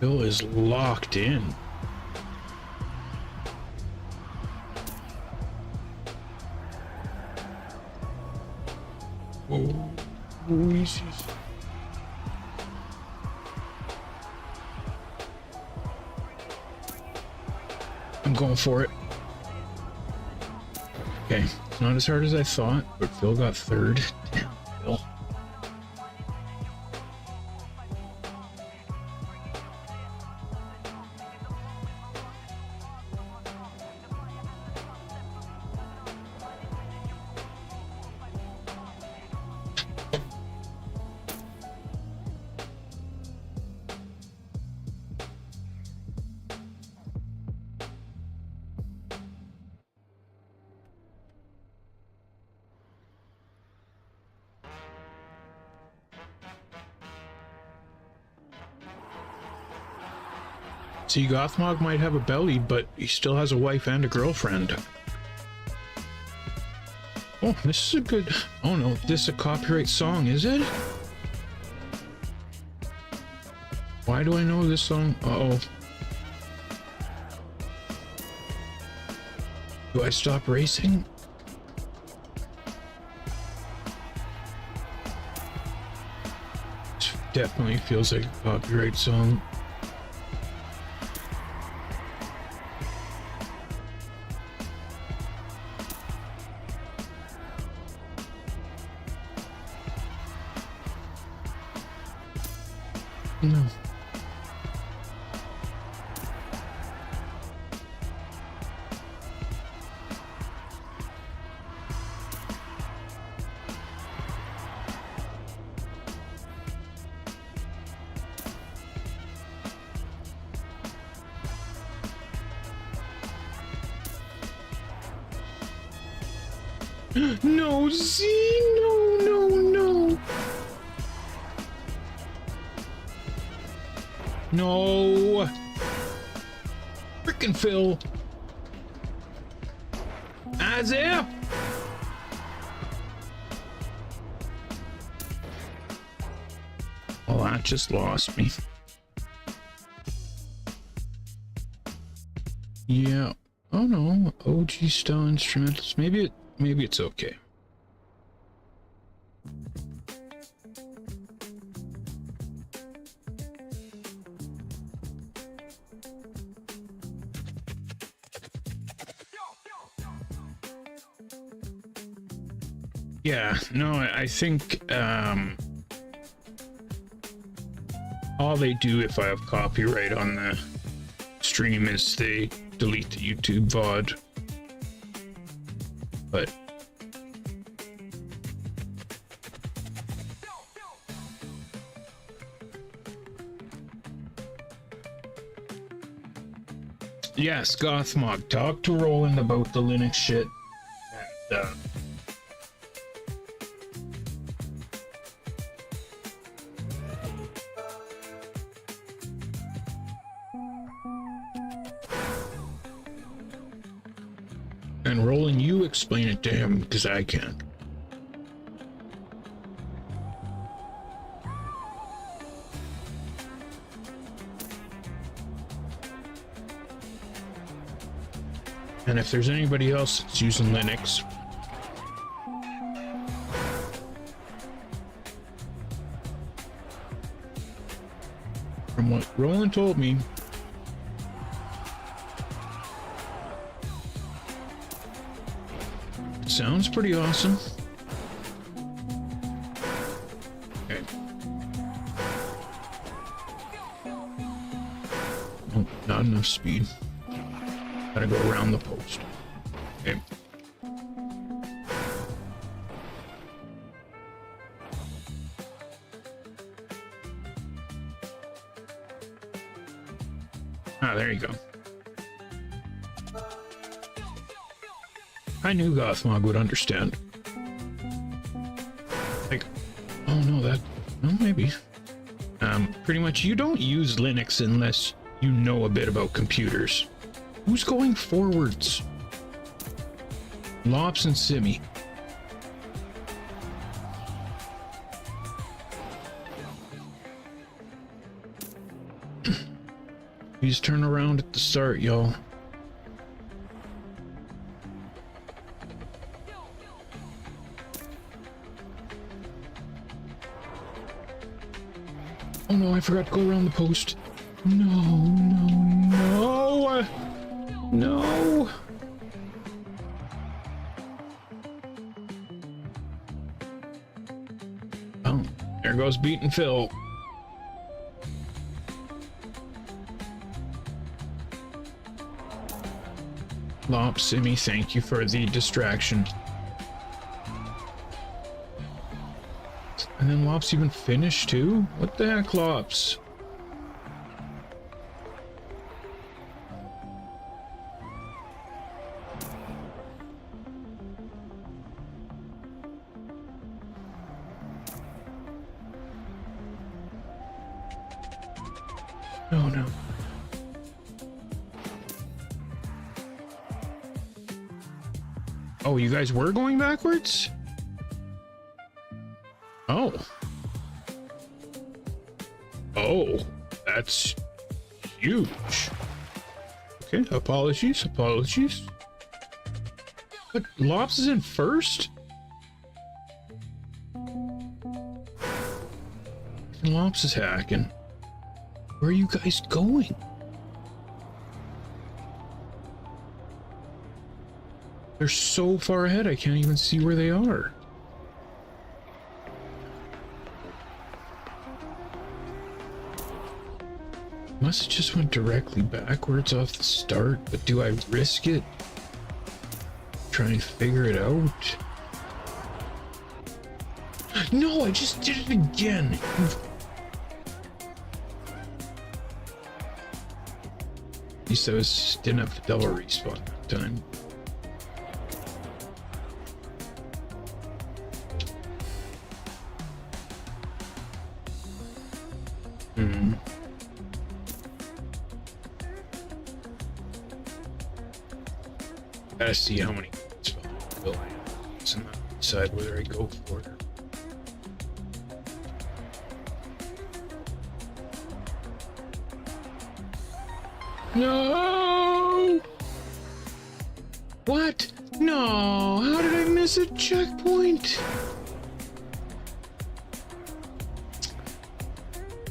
Bill is locked in. Oh, Jesus. I'm going for it. Okay, it's not as hard as I thought, but Phil got third. Damn, Phil. See, Gothmog might have a belly, but he still has a wife and a girlfriend. Oh, this is a good... Oh no, this is a copyright song, is it? Why do I know this song? Uh-oh. Do I stop racing? This definitely feels like a copyright song. No. No, Z, no, no, no. No. Frick. fucking Phil. Isaiah. Oh, that just lost me. Yeah. Oh no. OG style instrumentals. Maybe it's okay. Yeah, no, I think all they do if I have copyright on the stream is they delete the YouTube VOD. But yes, Gothmog, talk to Roland about the Linux shit. And, and Roland, you explain it to him because I can't. And if there's anybody else that's using Linux, from what Roland told me, it sounds pretty awesome. Okay. Oh, not enough speed. Gotta go around the post. Okay. Ah, there you go. I knew Gothmog would understand. Like, oh no, no, maybe. Pretty much you don't use Linux unless you know a bit about computers. Who's going forwards? Lops and Simi. Please turn around at the start, y'all. Oh no, I forgot to go around the post. No. No! Oh, there goes beating Phil. Lop, Simi, thank you for the distraction. And then Lop's even finished too? What the heck, Lops? Oh no. Oh, you guys were going backwards? Oh. Oh, that's huge. Okay, apologies. But Lops is in first? Lops is hacking. Where are you guys going? They're so far ahead, I can't even see where they are. Must have just went directly backwards off the start, but do I risk it? Try and figure it out? No, I just did it again. At least I didn't have to double respawn that time. Gotta see how many will I and decide whether I go for it. No! What? No! How did I miss a checkpoint?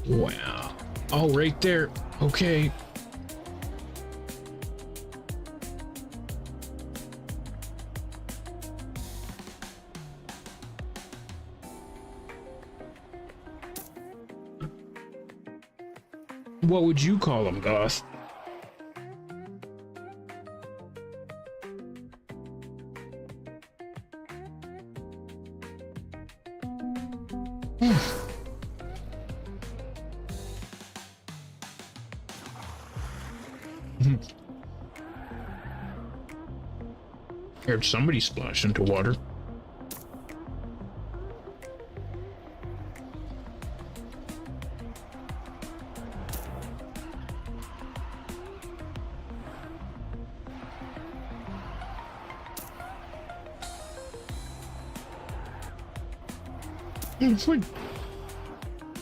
Wow. Oh, right there. Okay. What would you call them, Goth? Heard somebody splash into water.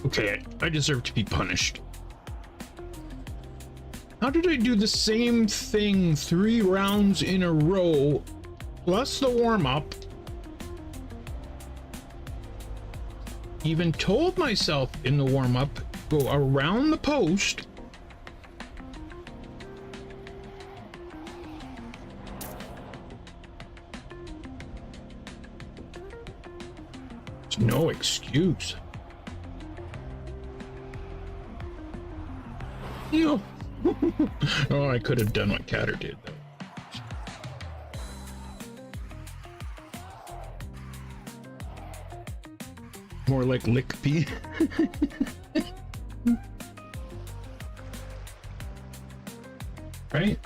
Okay, I deserve to be punished. How did I do the same thing 3 rounds in a row, plus the warm-up? Even told myself in the warm-up, go around the post. It's no excuse. No. Oh, I could have done what Catter did, though. More like Lickpea. Right?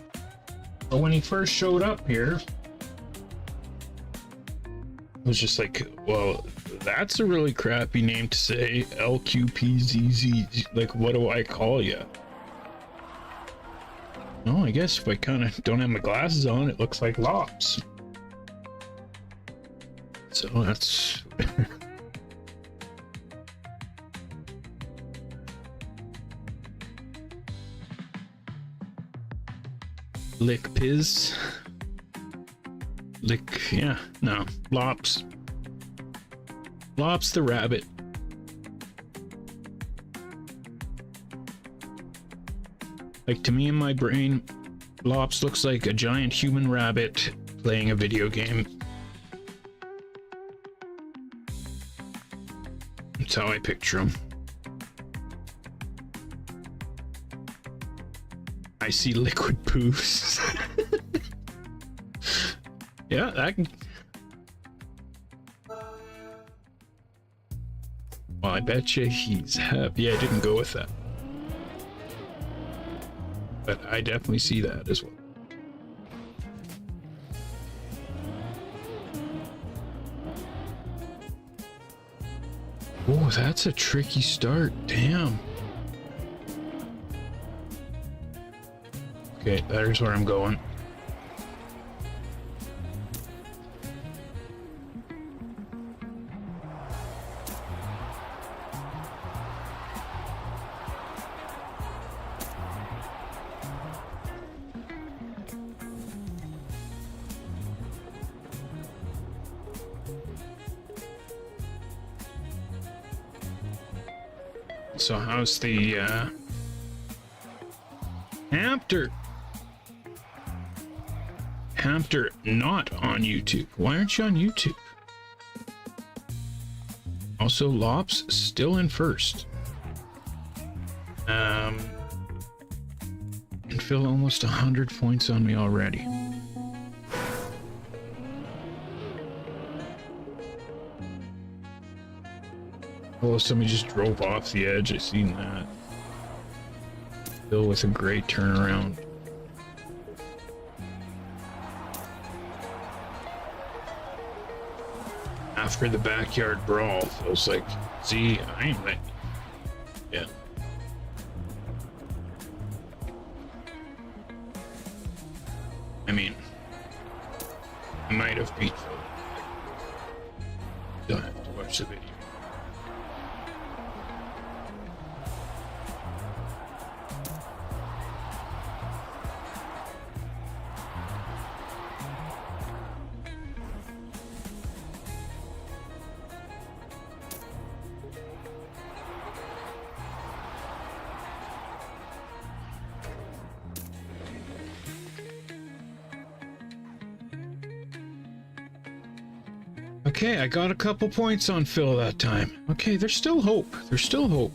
But when he first showed up here, it was just like, well, that's a really crappy name to say. LQPZZ. Like, what do I call you? No, I guess if I kind of don't have my glasses on, it looks like Lops. So that's... Lickpiz. Lick, yeah, no, Lops. Lops the rabbit. Like, to me in my brain, Lops looks like a giant human rabbit playing a video game. That's how I picture him. I see liquid poos. Yeah, that can... Well, I bet you he's happy. Yeah, I didn't go with that. But I definitely see that as well. Oh, that's a tricky start. Damn. Okay, there's where I'm going. So how's the Hamster not on YouTube? Why aren't you on YouTube? Also, Lops still in first. And Phil almost 100 points on me already. Oh, somebody just drove off the edge. I seen that. Phil with a great turnaround. After the backyard brawl, Phil's like, "See, I ain't letting you." Yeah. I mean, I might have beat. Don't have to watch the video. Okay, I got a couple points on Phil that time. Okay, there's still hope. There's still hope.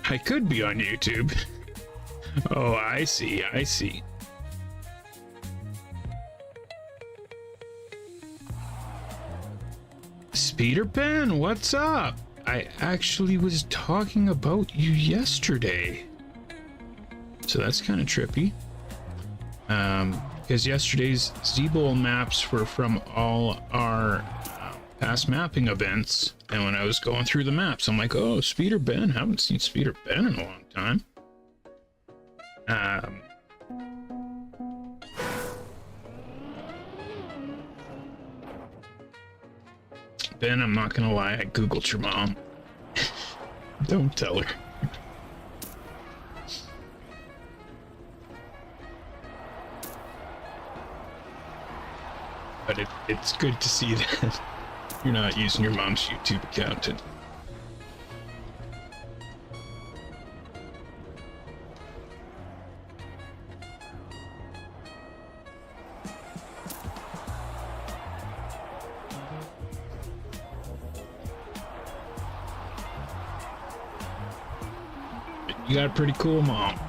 I could be on YouTube. Oh, I see. I see. Speeder Ben, what's up? I actually was talking about you yesterday. So that's kind of trippy. Because yesterday's ZEEBOWL maps were from all our past mapping events, and when I was going through the maps, I'm like, oh, Speeder Ben, haven't seen Speeder Ben in a long time. Ben, I'm not gonna lie, I googled your mom. Don't tell her. But it's good to see that you're not using your mom's YouTube account. You got a pretty cool mom.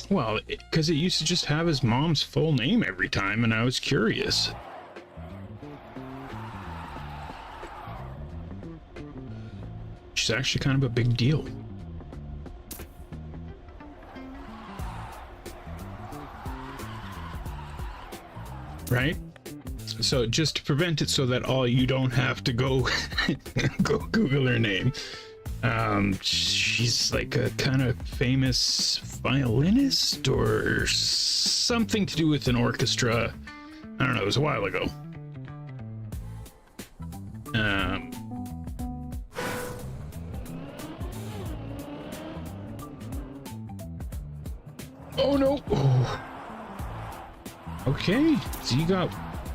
Well, because it used to just have his mom's full name every time, and I was curious. She's actually kind of a big deal. Right? So just to prevent it so that all you don't have to go go Google her name. She's like a kind of famous violinist or something to do with an orchestra. I don't know, it was a while ago. Oh no! Oh. Okay, so you got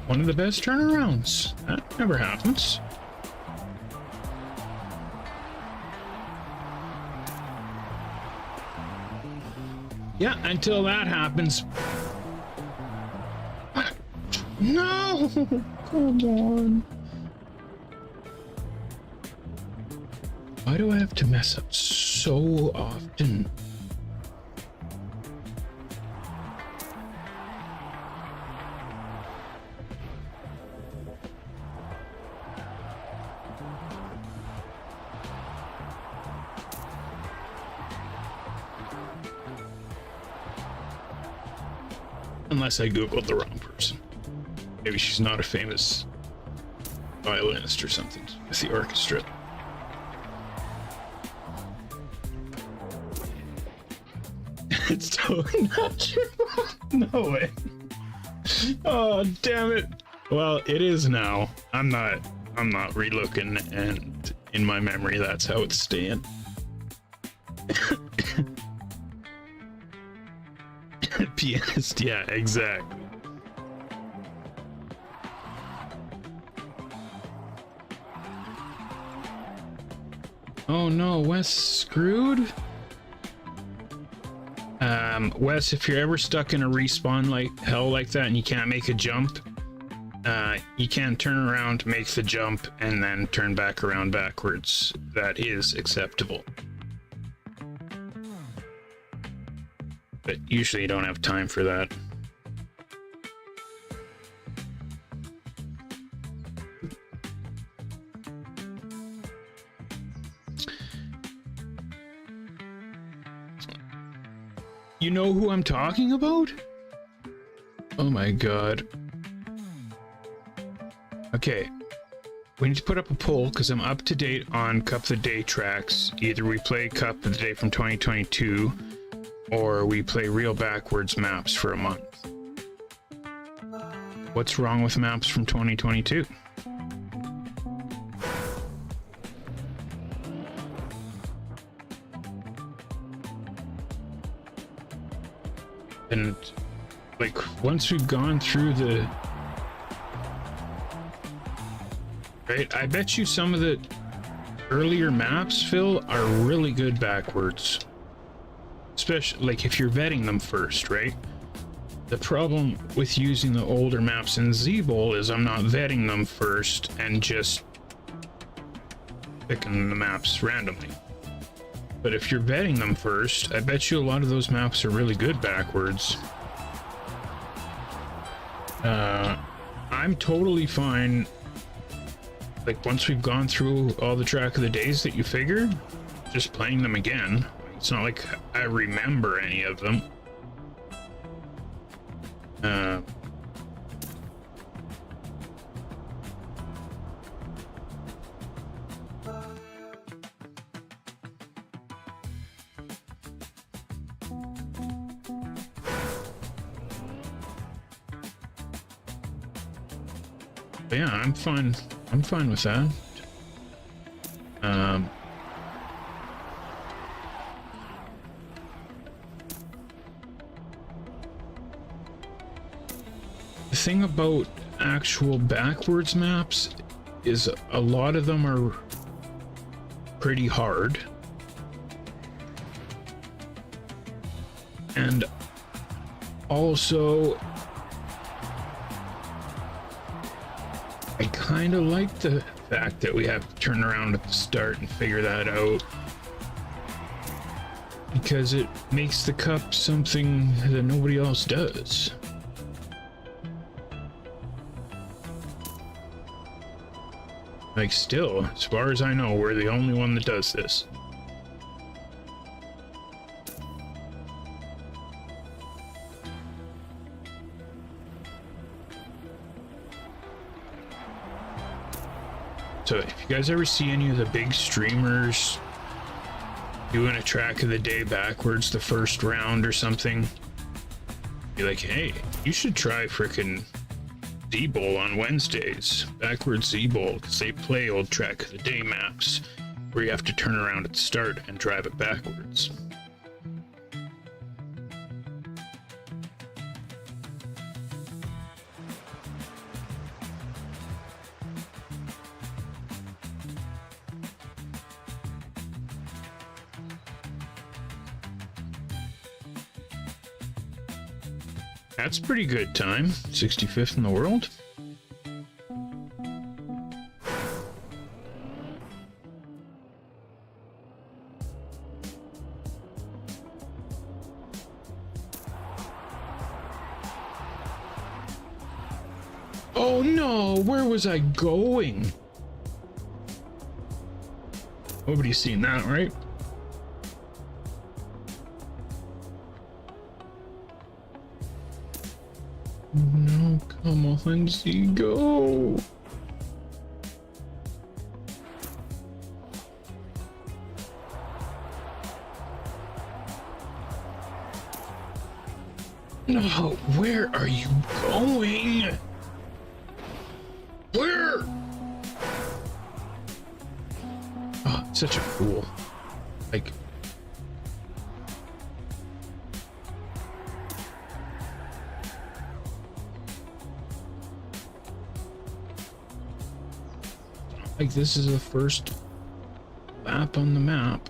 one of the best turnarounds. That never happens. Yeah, until that happens. No! Come on. Why do I have to mess up so often? Unless I googled the wrong person. Maybe she's not a famous violinist or something with the orchestra. It's totally not true. No way. Oh, damn it. Well, it is now. I'm not relooking, and in my memory that's how it's staying. Pianist, yeah, exactly. Oh no, Wes screwed? Wes, if you're ever stuck in a respawn like hell like that and you can't make a jump, you can turn around, make the jump, and then turn back around backwards. That is acceptable. But usually you don't have time for that. You you know who I'm talking about? Oh my god. Okay. We need to put up a poll because I'm up to date on Cup of the Day tracks. Either we play Cup of the Day from 2022 or we play real backwards maps for a month. What's wrong with maps from 2022? And like once we've gone through the right, I bet you some of the earlier maps, Phil, are really good backwards. Especially like if you're vetting them first, right? The problem with using the older maps in ZEEBOWL is I'm not vetting them first and just picking the maps randomly. But if you're vetting them first, I bet you a lot of those maps are really good backwards. I'm totally fine. Like once we've gone through all the track of the days that you figured, just playing them again. It's not like I remember any of them. But yeah, I'm fine. I'm fine with that. The thing about actual backwards maps is a lot of them are pretty hard. And also, I kind of like the fact that we have to turn around at the start and figure that out, because it makes the cup something that nobody else does. Like still, as far as I know, we're the only one that does this. So if you guys ever see any of the big streamers doing a track of the day backwards the first round or something, be like, hey, you should try frickin' ZEEBOWL on Wednesdays, Backwards ZEEBOWL, because they play old track of the day maps where you have to turn around at the start and drive it backwards. That's pretty good time. 65th in the world. Oh no, where was I going? Nobody's seen that, right? No, come on, Z, go. No, where are you going? Where? Oh, such a fool. Like, this is the first lap on the map.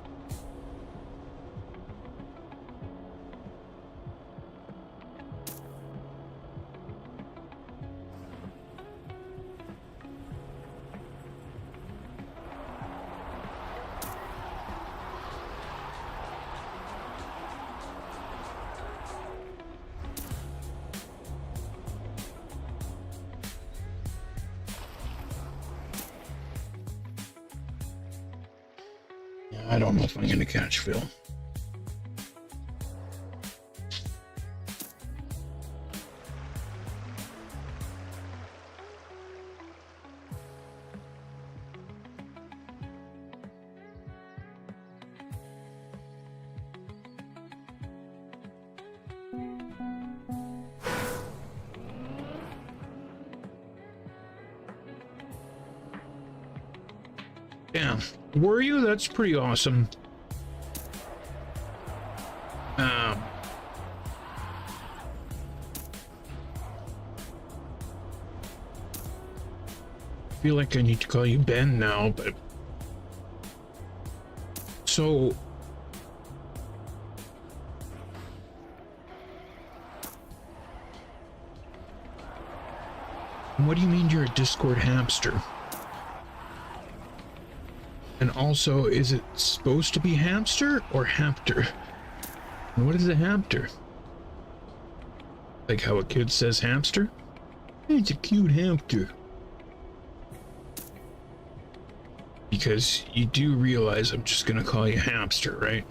I don't know if I'm gonna catch Phil. Yeah. Were you? That's pretty awesome. I feel like I need to call you Ben now, but so what do you mean you're a Discord hamster? And also, is it supposed to be hamster or hamster? And what is a hamster? Like how a kid says hamster? It's a cute hamster. Because you do realize I'm just gonna call you hamster, right?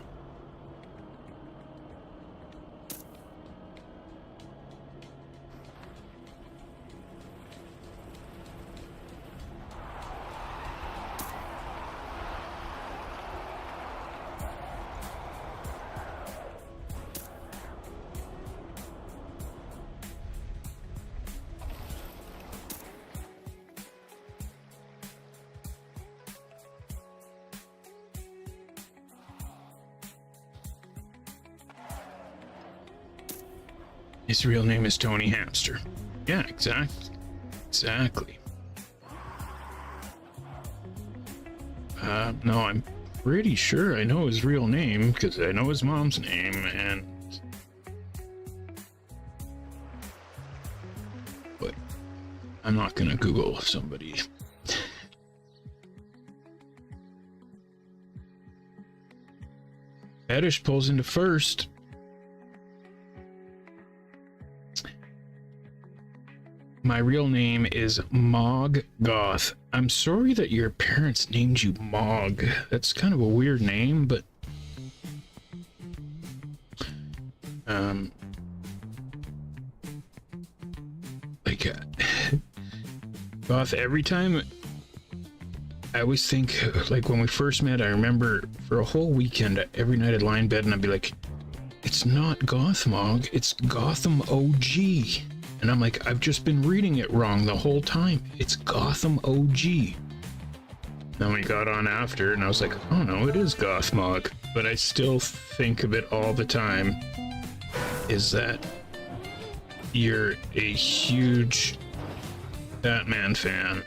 His real name is Tony Hamster. Yeah, exactly. Exactly. No, I'm pretty sure I know his real name because I know his mom's name, and but I'm not gonna Google somebody. Edish pulls into first. My real name is Mog Goth. I'm sorry that your parents named you Mog. That's kind of a weird name, but Goth, every time I always think, like when we first met, I remember for a whole weekend, every night I'd lie in bed and I'd be like, it's not Goth Mog, it's Gotham OG. And I'm like, I've just been reading it wrong the whole time. It's Gotham OG. Then we got on after, and I was like, oh no, it is Gothmog. But I still think of it all the time, is that you're a huge Batman fan.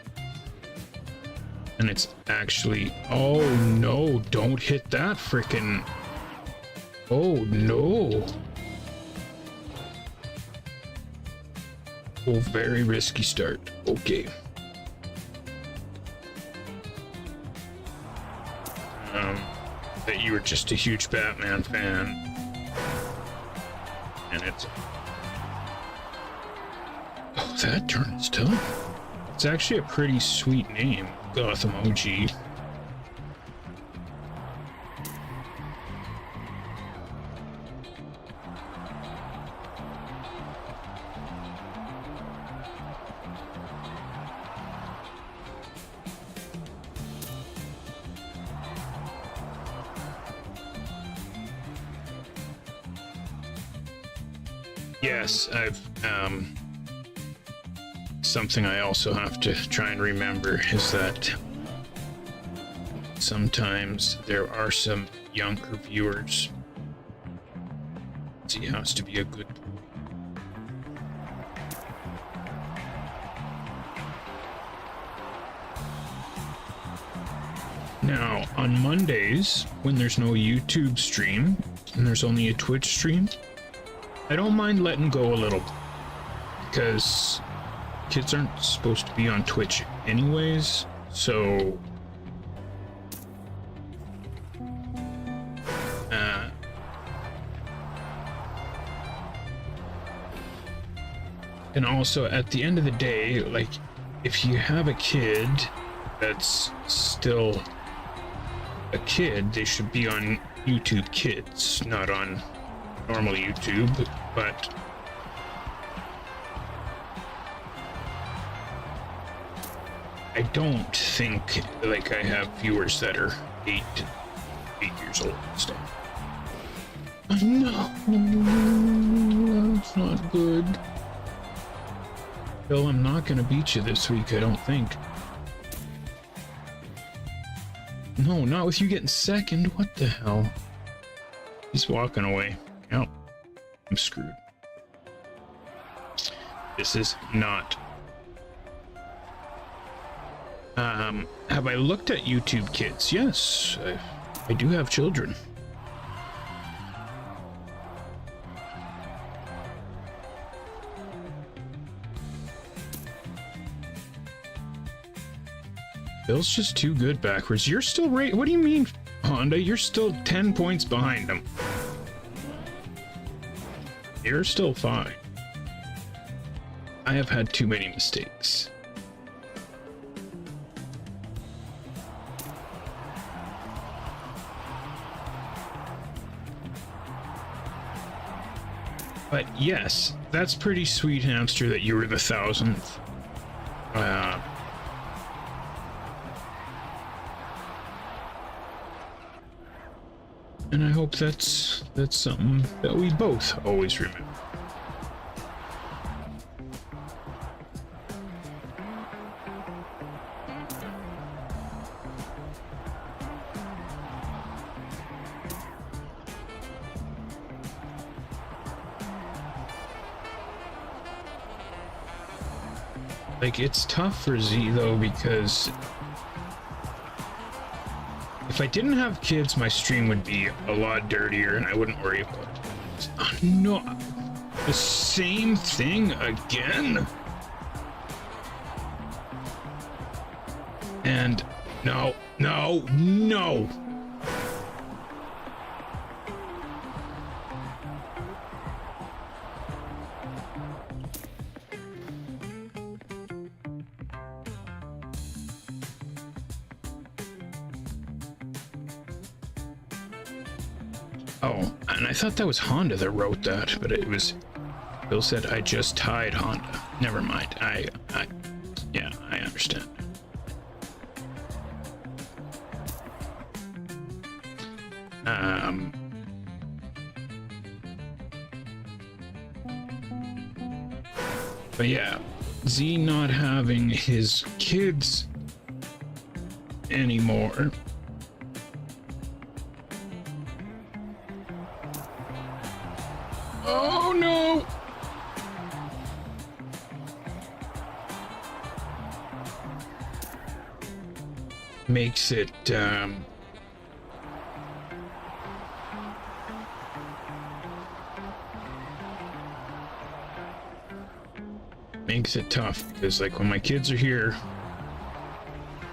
And it's actually, oh no, don't hit that frickin', oh no. Oh, very risky start. Okay. That you were just a huge Batman fan. And it's... Oh, that turns tough. It's actually a pretty sweet name, Gotham OG. Yes, I've, something I also have to try and remember is that sometimes there are some younger viewers. He has to be a good... Now, on Mondays, when there's no YouTube stream, and there's only a Twitch stream, I don't mind letting go a little, because kids aren't supposed to be on Twitch anyways, so and also at the end of the day, like, if you have a kid that's still a kid, they should be on YouTube Kids, not on normal YouTube. But I don't think, like, I have viewers that are 8 years old and stuff. No, that's not good. Bill, I'm not gonna beat you this week, I don't think. No, not with you getting second. What the hell? He's walking away. Yep. I'm screwed. This is not. Have I looked at YouTube Kids? Yes, I do have children. Bill's just too good backwards. You're still right. What do you mean, Honda? You're still 10 points behind him. You're still fine. I have had too many mistakes. But yes, that's pretty sweet, Hamster, that you were the 1000th. And I hope that's something that we both always remember. Like, it's tough for Z though, because if I didn't have kids, my stream would be a lot dirtier and I wouldn't worry about it. Oh, no, the same thing again? And no, no, no. Oh, and I thought that was Honda that wrote that, but it was... Bill said I just tied Honda. Never mind. Yeah, I understand. But yeah, Z not having his kids anymore. Oh no! Makes it makes it tough, because like when my kids are here,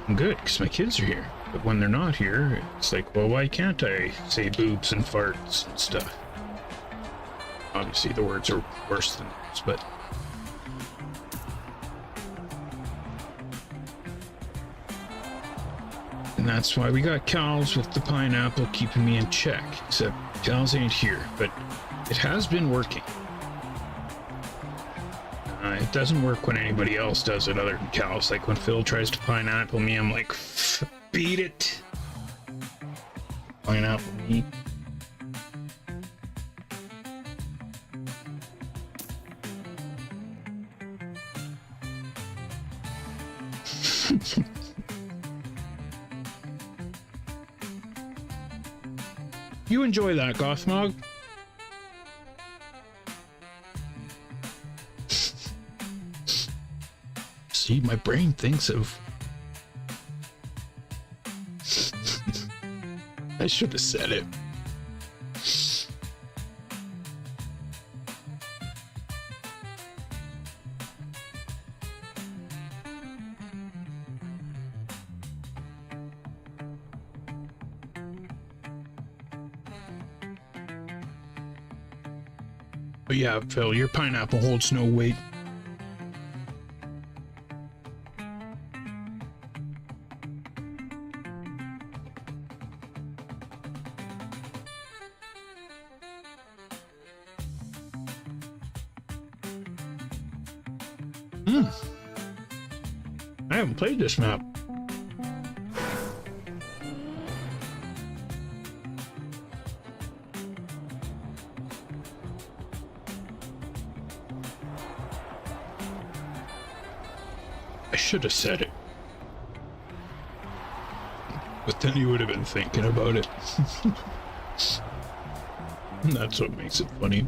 I'm good because my kids are here, but when they're not here, it's like, well, why can't I say boobs and farts and stuff? Obviously the words are worse than those, but and that's why we got Cal's with the pineapple keeping me in check, except Cal's ain't here, but it has been working. It doesn't work when anybody else does it other than Cal's. Like when Phil tries to pineapple me, I'm like, beat it. Pineapple me. You enjoy that, Gothmog? See, my brain thinks of... I should have said it. But yeah, Phil, your pineapple holds no weight. I haven't played this map. I should have said it. But then he would have been thinking about it. And that's what makes it funny.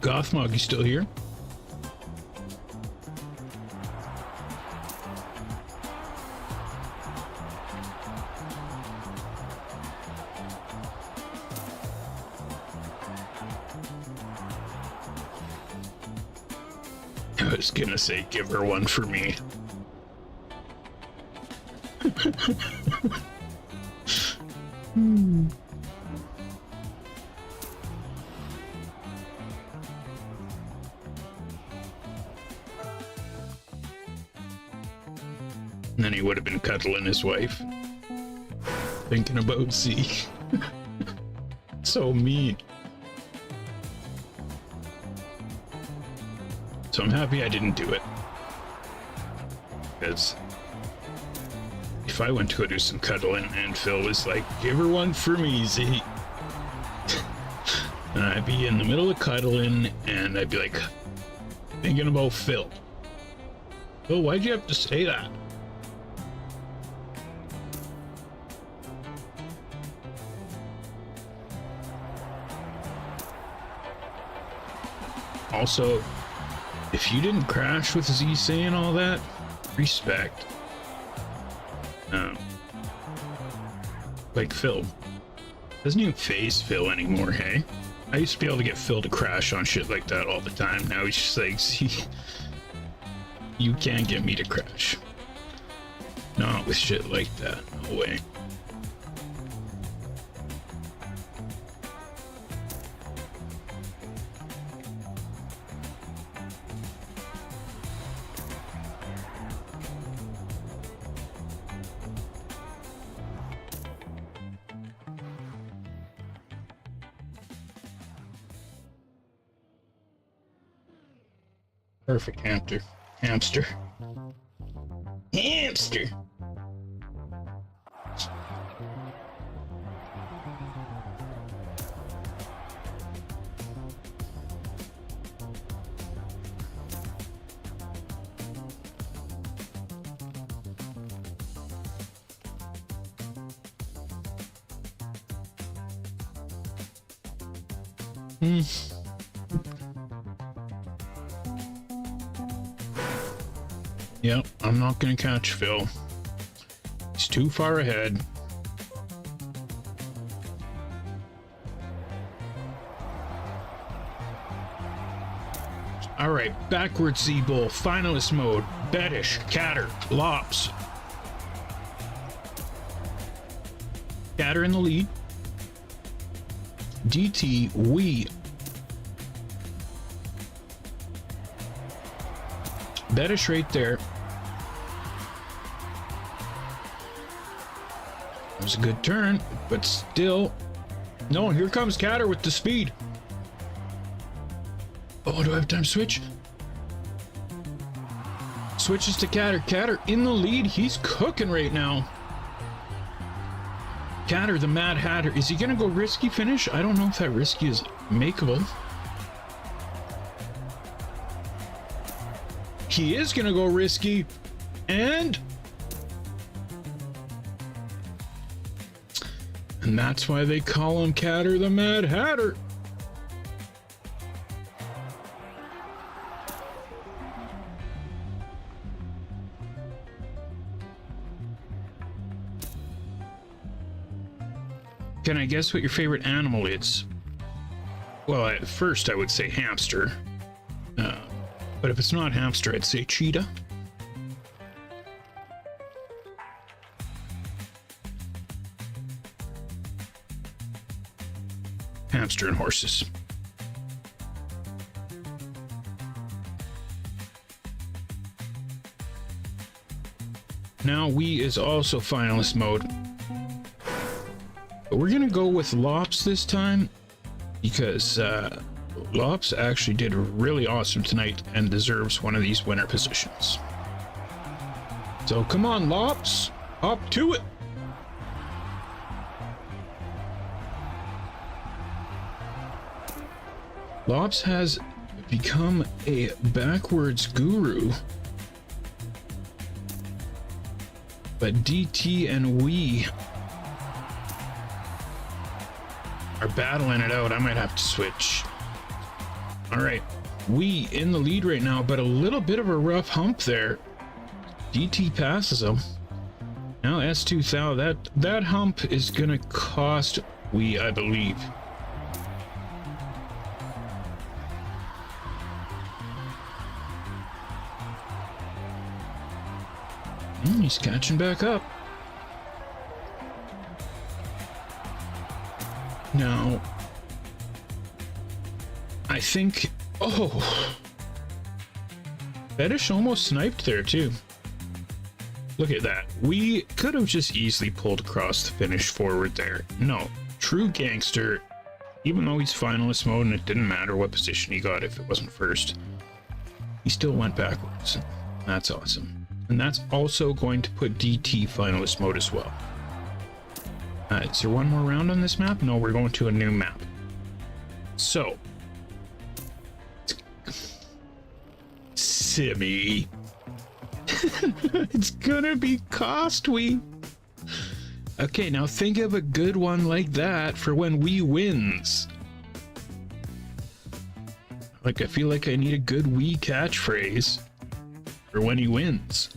Gothmog, you still here? I was gonna say, give her one for me. And then he would have been cuddling his wife, thinking about Z. So mean. So I'm happy I didn't do it. Because if I went to go do some cuddling and Phil was like, give her one for me, Z. And I'd be in the middle of cuddling and I'd be like, thinking about Phil. Phil, why'd you have to say that? Also, if you didn't crash with Z saying all that, respect. Like Phil. Doesn't even phase Phil anymore, hey? I used to be able to get Phil to crash on shit like that all the time. Now he's just like, see, you can't get me to crash. Not with shit like that, no way. Perfect hamster. Hamster. Hamster! Yep, I'm not gonna catch Phil. He's too far ahead. Alright, Backwards ZEEBOWL, finalist mode, Beddish, Catter, Lops. Catter in the lead. DT, Wee. Beddish right there. That was a good turn, but still. No, here comes Catter with the speed. Oh, do I have time to switch? Switches to Catter. Catter in the lead. He's cooking right now. Catter, the Mad Hatter. Is he gonna go risky finish? I don't know if that risky is makeable. He is gonna go risky, and that's why they call him Catter the Mad Hatter. Can I guess what your favorite animal is? Well, at first I would say hamster. But if it's not hamster, I'd say cheetah. Hamster and horses. Now Wee is also finalist mode. But we're gonna go with Lops this time because Lops actually did really awesome tonight and deserves one of these winner positions. So come on, Lops, up to it. Lops has become a backwards guru. But DT and we are battling it out. I might have to switch. All right, we in the lead right now, but a little bit of a rough hump there. DT passes him. Now S2000, that hump is gonna cost we, I believe. He's catching back up. Now, I think, oh, Fetish almost sniped there too. Look at that. We could have just easily pulled across the finish forward there. No, true gangster, even though he's finalist mode and it didn't matter what position he got if it wasn't first, he still went backwards. That's awesome. And that's also going to put DT finalist mode as well. Is there one more round on this map? No, we're going to a new map. So, Simmy. It's gonna be costly. Okay, now think of a good one like that for when we wins. Like, I feel like I need a good Wii catchphrase for when he wins.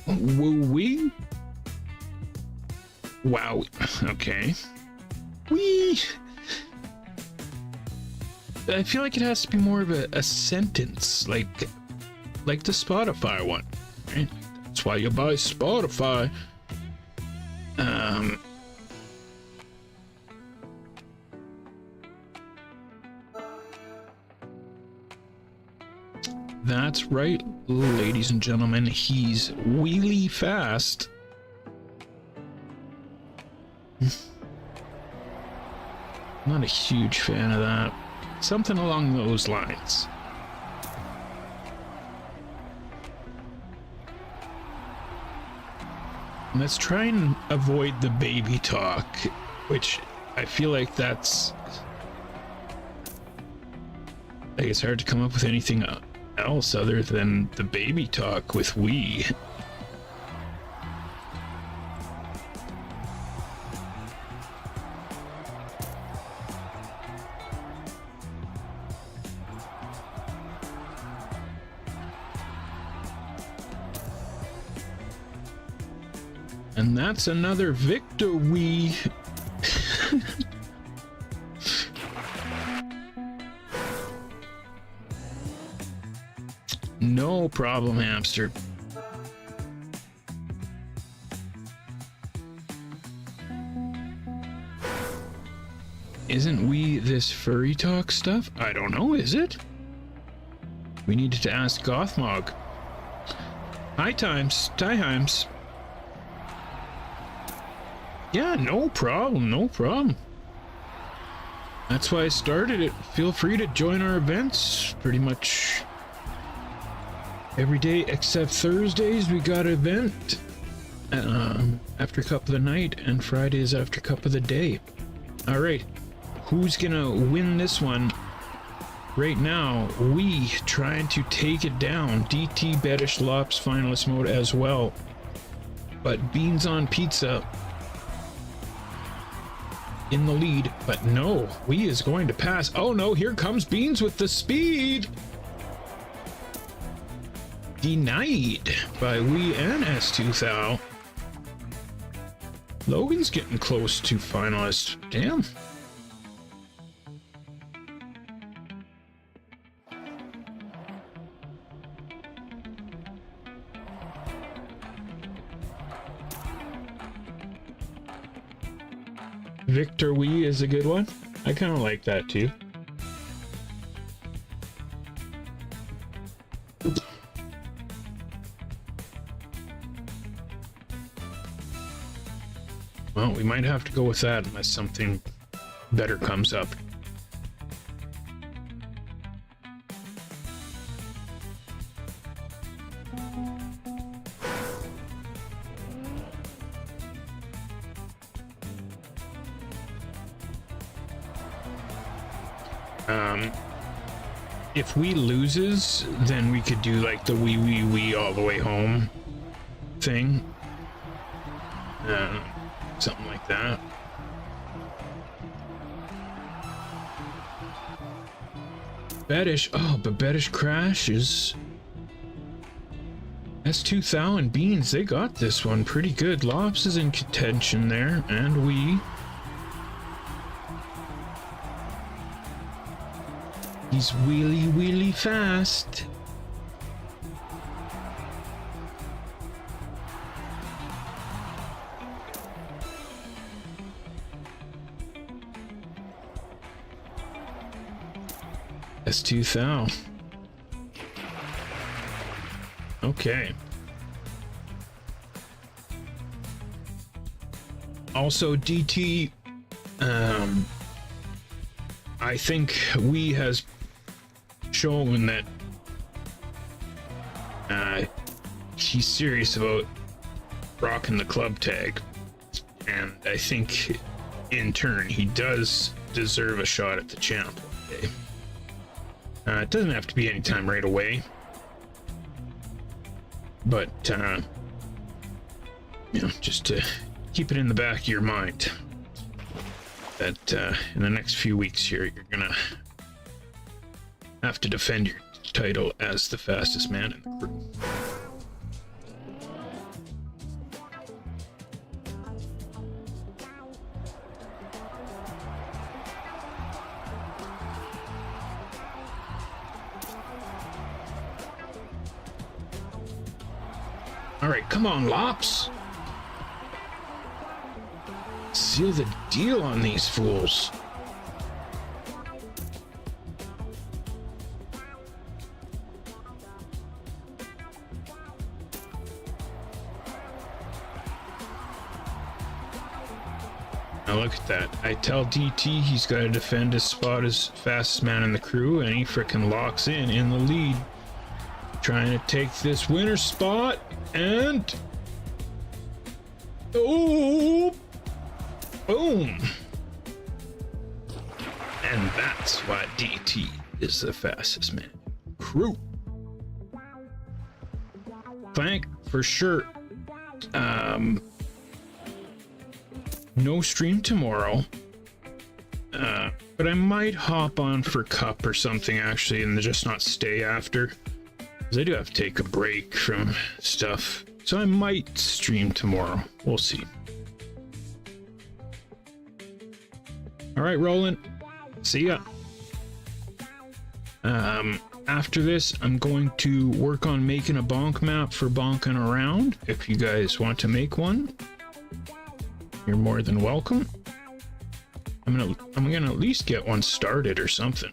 Woo-wee? Wow. Okay. Wee. I feel like it has to be more of a sentence, like the Spotify one, right? That's why you buy Spotify. That's right, ladies and gentlemen, he's wheelie fast. Not a huge fan of that. Something along those lines. Let's try and avoid the baby talk, which I feel like that's... like it's hard to come up with anything else other than the baby talk with we. And that's another victory. No problem, hamster. Isn't we this furry talk stuff? I don't know, is it? We needed to ask Gothmog. Hi, Times. Yeah, no problem, no problem. That's why I started it. Feel free to join our events pretty much every day except Thursdays. We got an event after Cup of the Night, and Fridays after Cup of the Day. All right, who's gonna win this one? Right now, we trying to take it down. DT Beddish Lops finalist mode as well, but Beans on Pizza in the lead, but no, we is going to pass. Oh no, here comes Beans with the speed. Denied by we and S2000. Logan's getting close to finalist. Damn. Victor Wee is a good one. I kind of like that too. Well, we might have to go with that unless something better comes up. If we loses, then we could do like the wee all the way home thing. Something like that. Beddish, oh, but Beddish crashes. S2000 and Beans, they got this one pretty good. Lops is in contention there, and we. He's really fast. S2000. Okay. Also, DT, I think we has shown that he's serious about rocking the club tag, and I think in turn he does deserve a shot at the champ one day. It doesn't have to be anytime right away, but you know, just to keep it in the back of your mind that in the next few weeks here you're gonna have to defend your title as the fastest man in the crew. All right, come on, Lops. Seal the deal on these fools. Now look at that. I tell DT he's got to defend his spot as fastest man in the crew, and he frickin' locks in the lead. Trying to take this winner spot, and oh, boom. And that's why DT is the fastest man crew. Thank for sure. No stream tomorrow, but I might hop on for Cup or something actually, and just not stay after, because I do have to take a break from stuff, so I might stream tomorrow. We'll see. All right, Roland, see ya. After this, I'm going to work on making a bonk map for bonking around. If you guys want to make one, you're more than welcome. I'm gonna at least get one started or something.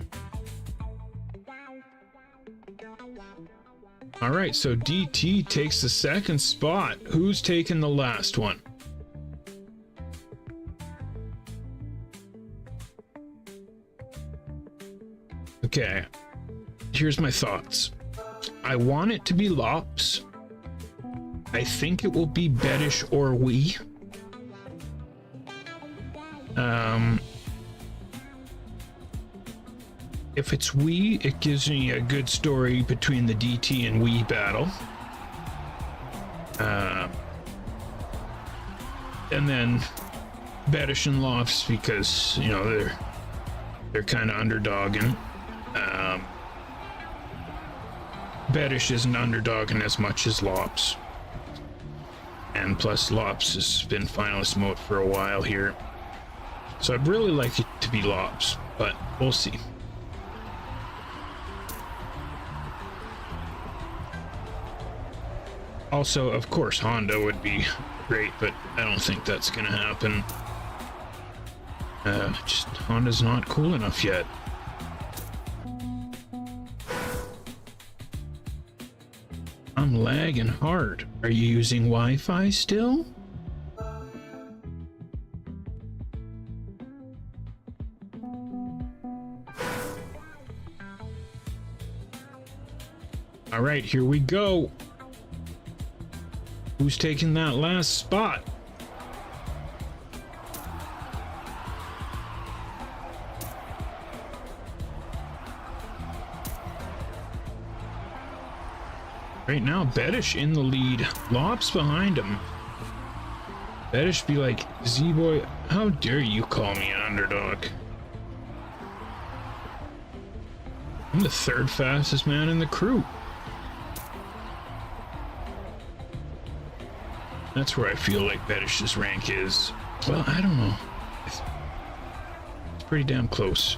All right, so DT takes the second spot. Who's taking the last one? Okay, here's my thoughts. I want it to be Lops. I think it will be Beddish or we. If it's we, it gives me a good story between the DT and we battle. And then Beddish and Lops, because you know they're kind of underdogging. Beddish isn't underdogging as much as Lops, and plus Lops has been finalist mode for a while here, so I'd really like it to be Lops, but we'll see. Also, of course, Honda would be great, but I don't think that's gonna happen. Just Honda's not cool enough yet. I'm lagging hard. Are you using Wi-Fi still? All right, here we go. Who's taking that last spot? Right now, Beddish in the lead. Lops behind him. Beddish be like, Z-Boy, how dare you call me an underdog? I'm the third fastest man in the crew. That's where I feel like Beddish's rank is. Well, I don't know. It's pretty damn close.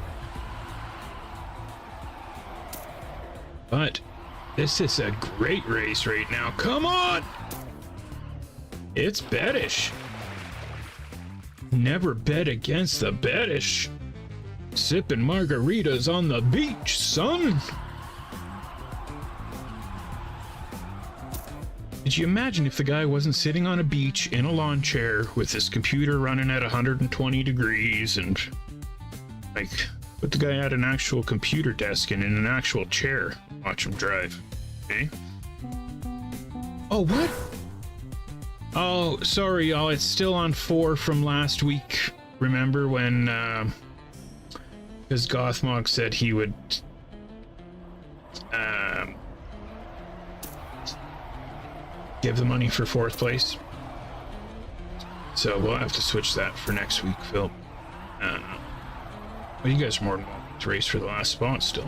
But this is a great race right now. Come on! It's Beddish. Never bet against the Beddish. Sipping margaritas on the beach, son. Did you imagine if the guy wasn't sitting on a beach in a lawn chair with his computer running at 120 degrees and like put the guy at an actual computer desk and in an actual chair? Watch him drive. Okay. Oh, what? Oh, sorry, y'all. It's still on 4 from last week. Remember when, because Gothmog said he would, give the money for 4th place. So we'll have to switch that for next week, Phil. But you guys are more than welcome to race for the last spot still.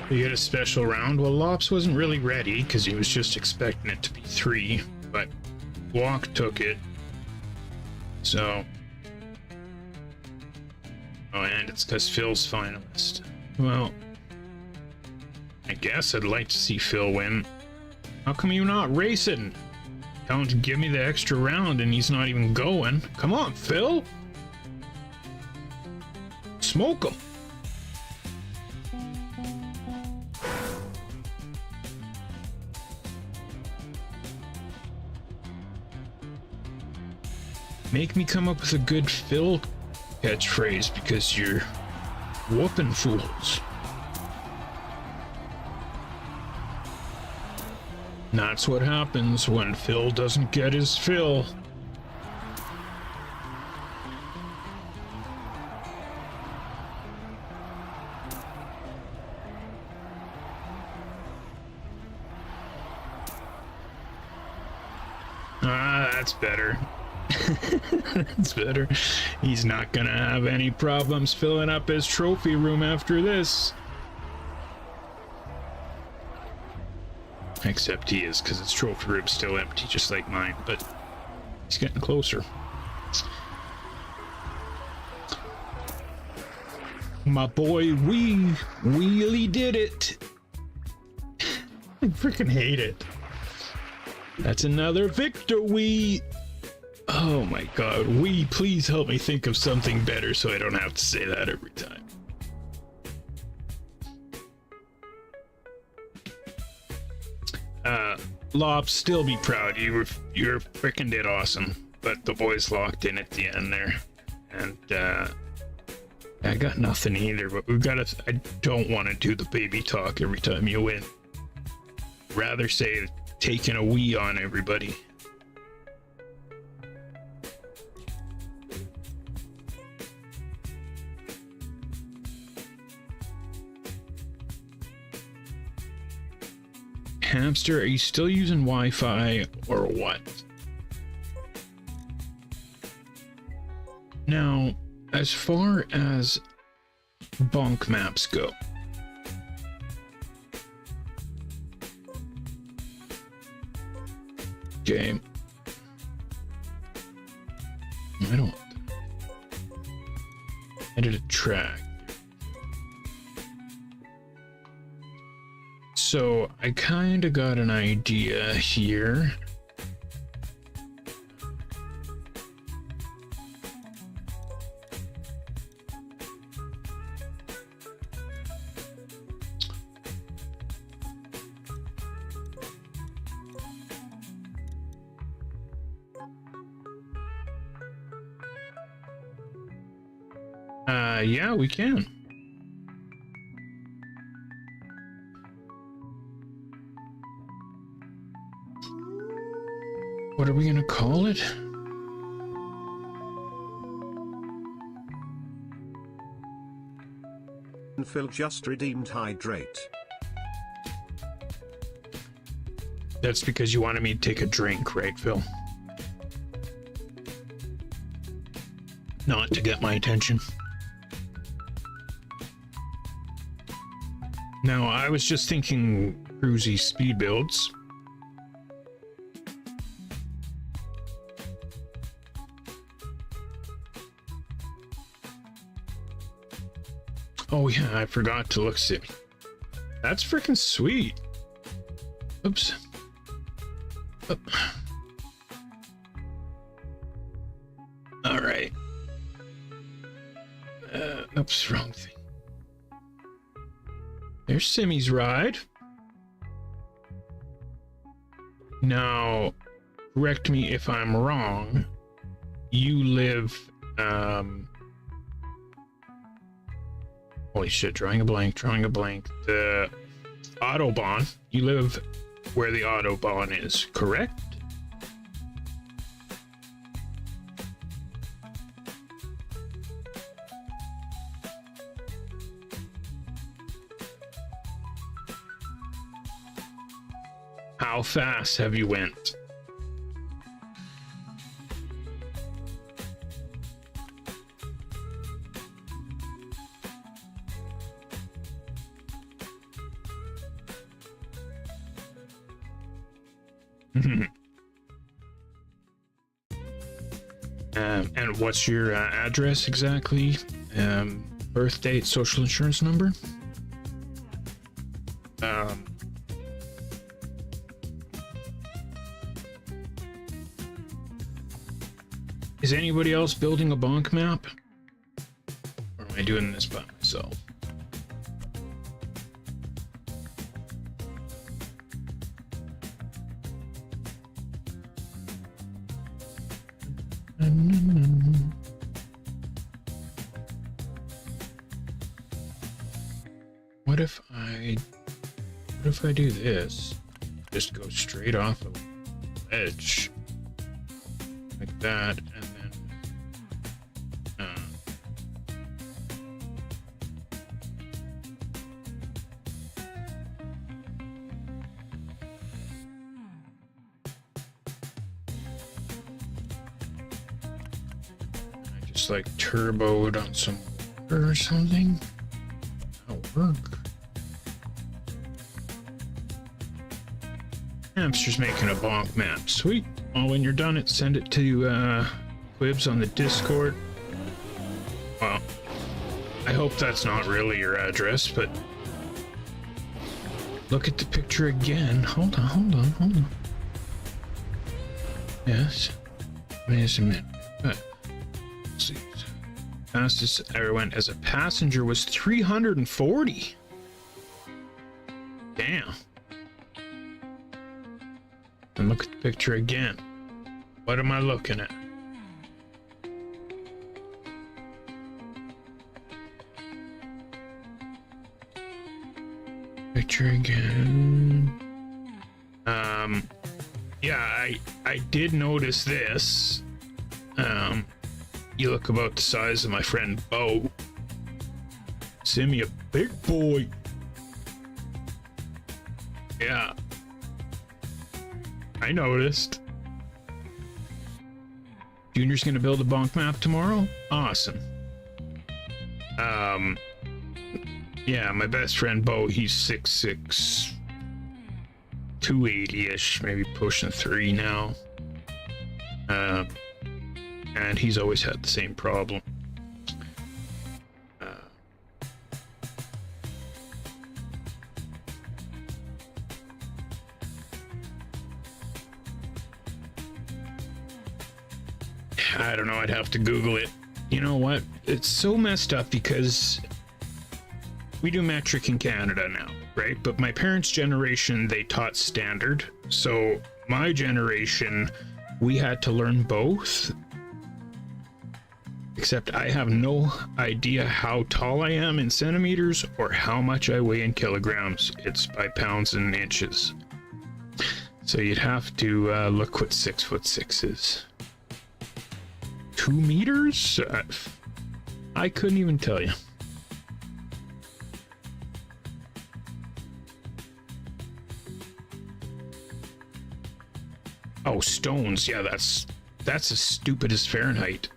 You get a special round. Well, Lops wasn't really ready because he was just expecting it to be 3, but Walk took it. So, oh, and it's because Phil's finalist. Well, I guess I'd like to see Phil win. How come you're not racing? Tell him to give me the extra round and he's not even going. Come on, Phil. Smoke him. Make me come up with a good Phil catchphrase because you're whooping fools. And that's what happens when Phil doesn't get his fill. Ah, that's better. That's better. He's not gonna have any problems filling up his trophy room after this. Except he is, because his trophy room's still empty, just like mine, but he's getting closer. My boy, we really did it. I freaking hate it. That's another victory. Oh my god, please help me think of something better so I don't have to say that every time. Lop, still be proud. You're freaking did awesome. But the boys locked in at the end there. And I got nothing either, but I don't want to do the baby talk every time you win. Rather say taking a wee on everybody. Hamster, are you still using Wi-Fi or what? Now, as far as bunk maps go, okay, I don't edit a track. So I kind of got an idea here. Yeah, we can. What are we gonna call it? Phil just redeemed hydrate. That's because you wanted me to take a drink, right, Phil? Not to get my attention. Now, I was just thinking CREWZ speed builds. Oh yeah, I forgot to look see. That's freaking sweet. Oops. Oh. All right. Oops, wrong thing. There's Simmy's ride. Now, correct me if I'm wrong. You live, holy shit, drawing a blank. The Autobahn. You live where the Autobahn is, correct? How fast have you went? And what's your address exactly? Birth date, social insurance number? Is anybody else building a bonk map? Or am I doing this by myself? What if I do this? Just go straight off of the ledge like that, and then I just like turboed on some water or something. That'll work. Hamster's making a bonk map. Sweet. Well, when you're done it, send it to CREWZ on the Discord. Well, I hope that's not really your address, but look at the picture again. Hold on. Yes. Wait a minute. Let's see. Fastest I ever went as a passenger was 340. Damn. And look at the picture again. What am I looking at? Picture again. Yeah, I did notice this. You look about the size of my friend Bo. Send me a big boy. Yeah. I noticed. Junior's gonna build a bonk map tomorrow? Awesome. Yeah, my best friend Bo, he's 6'6", 280-ish, maybe pushing 3 now. And he's always had the same problem. I don't know, I'd have to Google it. You know what? It's so messed up because we do metric in Canada now, right? But my parents' generation, they taught standard. So my generation, we had to learn both. Except I have no idea how tall I am in centimeters or how much I weigh in kilograms. It's by pounds and inches. So you'd have to look what 6'6" is. 2 meters? I couldn't even tell you. Oh, stones. Yeah, that's as stupid as Fahrenheit.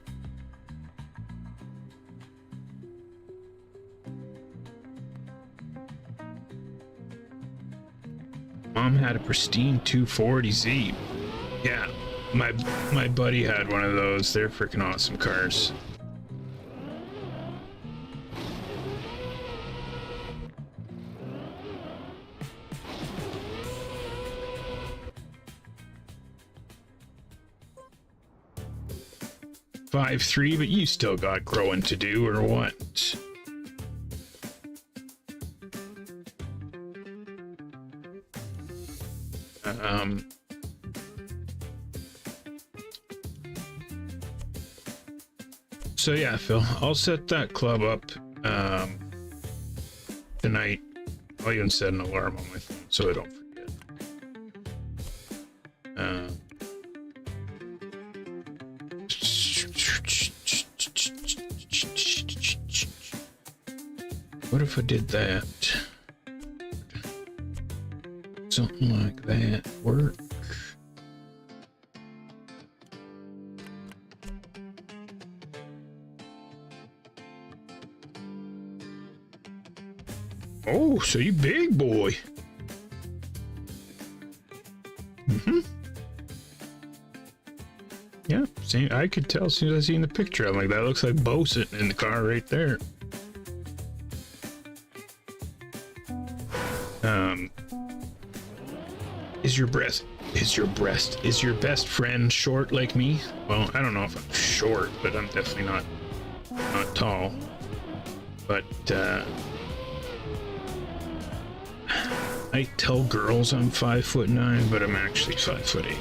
Mom had a pristine 240Z. Yeah, my buddy had one of those. They're freaking awesome cars. .53, but you still got growing to do, or what? So yeah, Phil, I'll set that club up tonight. I'll even set an alarm on my phone so I don't forget. What if I did that? Something like that work? Oh, so you big boy. Yeah, see, I could tell as soon as I seen the picture. I'm like, that looks like Bo sitting in the car right there. Is your best friend short like me? Well, I don't know if I'm short, but I'm definitely not tall. But I tell girls I'm 5'9", but I'm actually 5'8".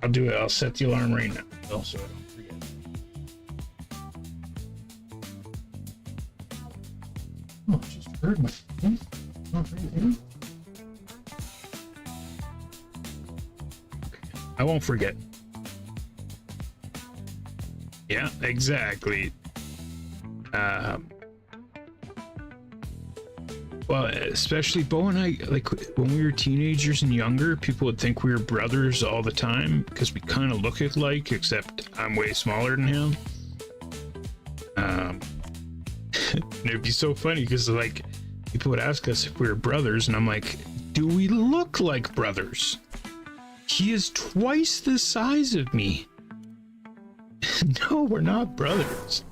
I'll do it. I'll set the alarm right now, so I don't forget. Oh, I just heard my phone. Oh, really? Okay. I won't forget. Yeah, exactly. Well, especially Bo and I, like when we were teenagers and younger, people would think we were brothers all the time because we kind of look alike, except I'm way smaller than him. It'd be so funny because like people would ask us if we were brothers, and I'm like, do we look like brothers? He is twice the size of me. No, we're not brothers.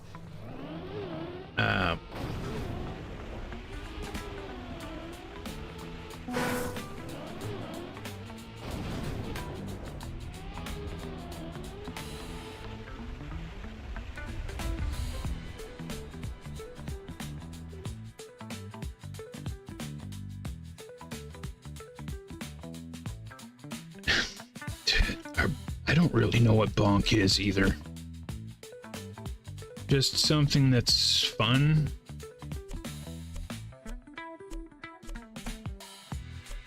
I don't really know what bonk is either. Just something that's fun.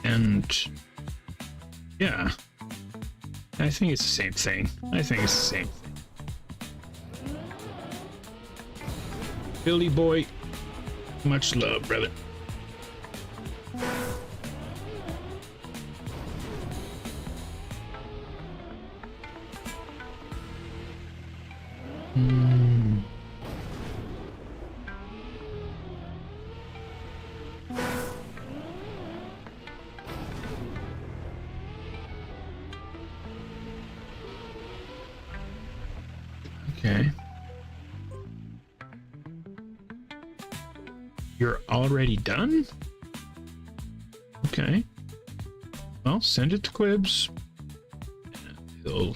And yeah, I think it's the same thing. Billy boy, much love, brother. Okay. You're already done? Okay. Well, send it to CREWZ. He'll...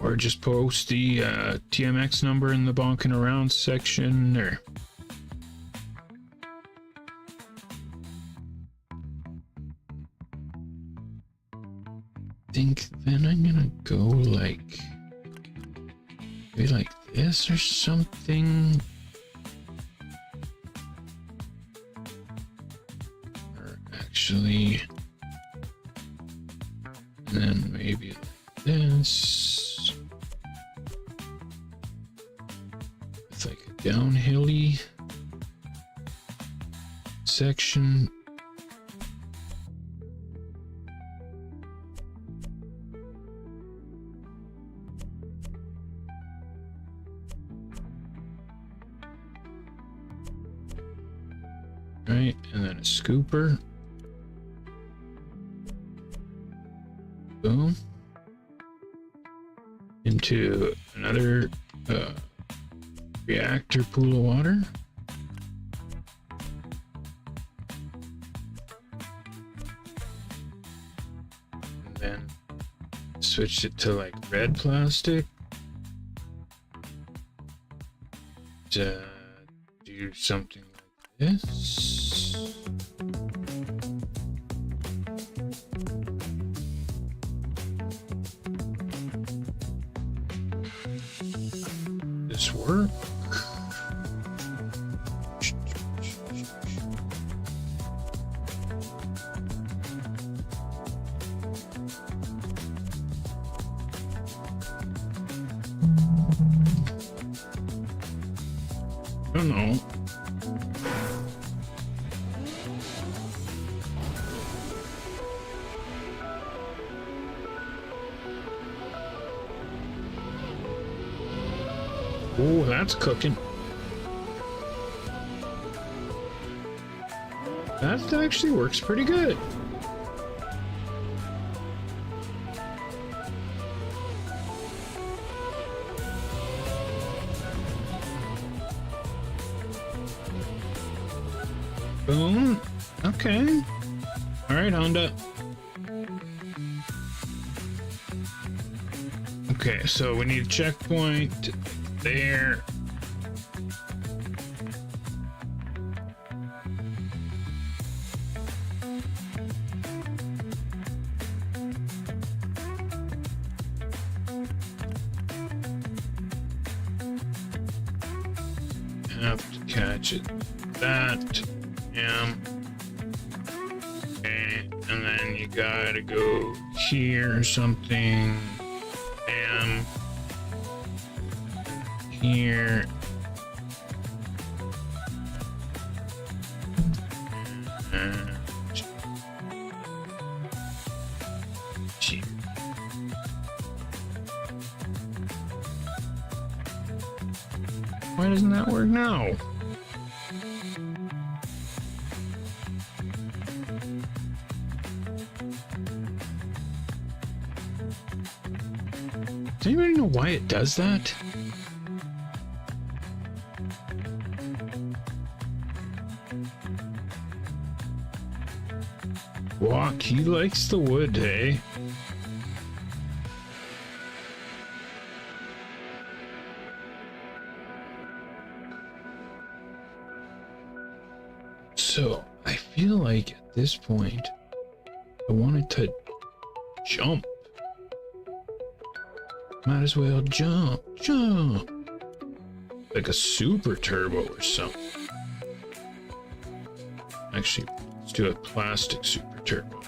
Or just post the TMX number in the bonking around section, or... think then I'm gonna go like maybe like this or something. Or actually, and then maybe like this. With like a downhilly section. Right, and then a scooper. Boom. Into another reactor pool of water. And then switch it to like red plastic. To do something like this. This work? I don't know. Oh, that's cooking. That actually works pretty good. Boom. Okay. All right, Honda. Okay, so we need a checkpoint there. Have to catch it. That. Okay, and then you gotta go here or something. Here. And here. Why doesn't that work now? Does anybody know why it does that? Walk, he likes the wood, hey? So, I feel like at this point, I wanted to jump. Might as well jump. Like a super turbo or something. Actually, let's do a plastic super turbo.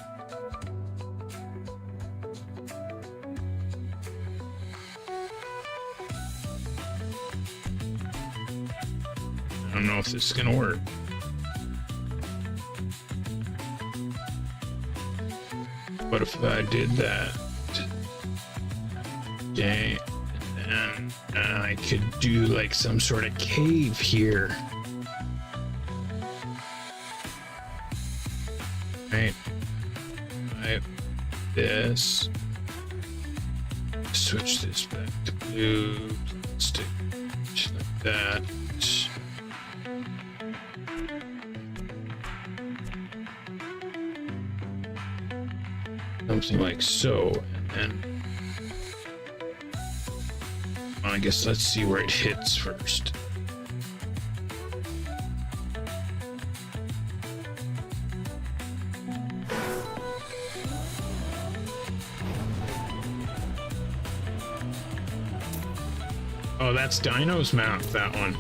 I don't know if this is gonna work. What if I did that? Okay, and then I could do like some sort of cave here. Right, this. Switch this back to blue, plastic, like that. Something like so, and then I guess let's see where it hits first. Oh, that's Dino's map, that one.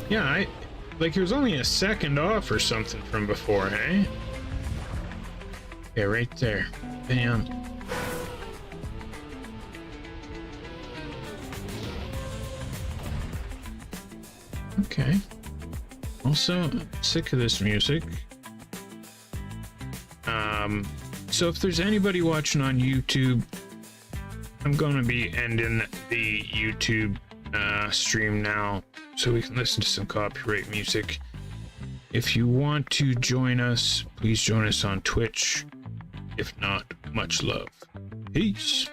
Yeah, like it was only a second off or something from before, hey? Yeah, right there. Bam. Okay. Also, sick of this music. So if there's anybody watching on YouTube, I'm gonna be ending the YouTube stream now so we can listen to some copyright music. If you want to join us, please join us on Twitch. If not, much love. Peace.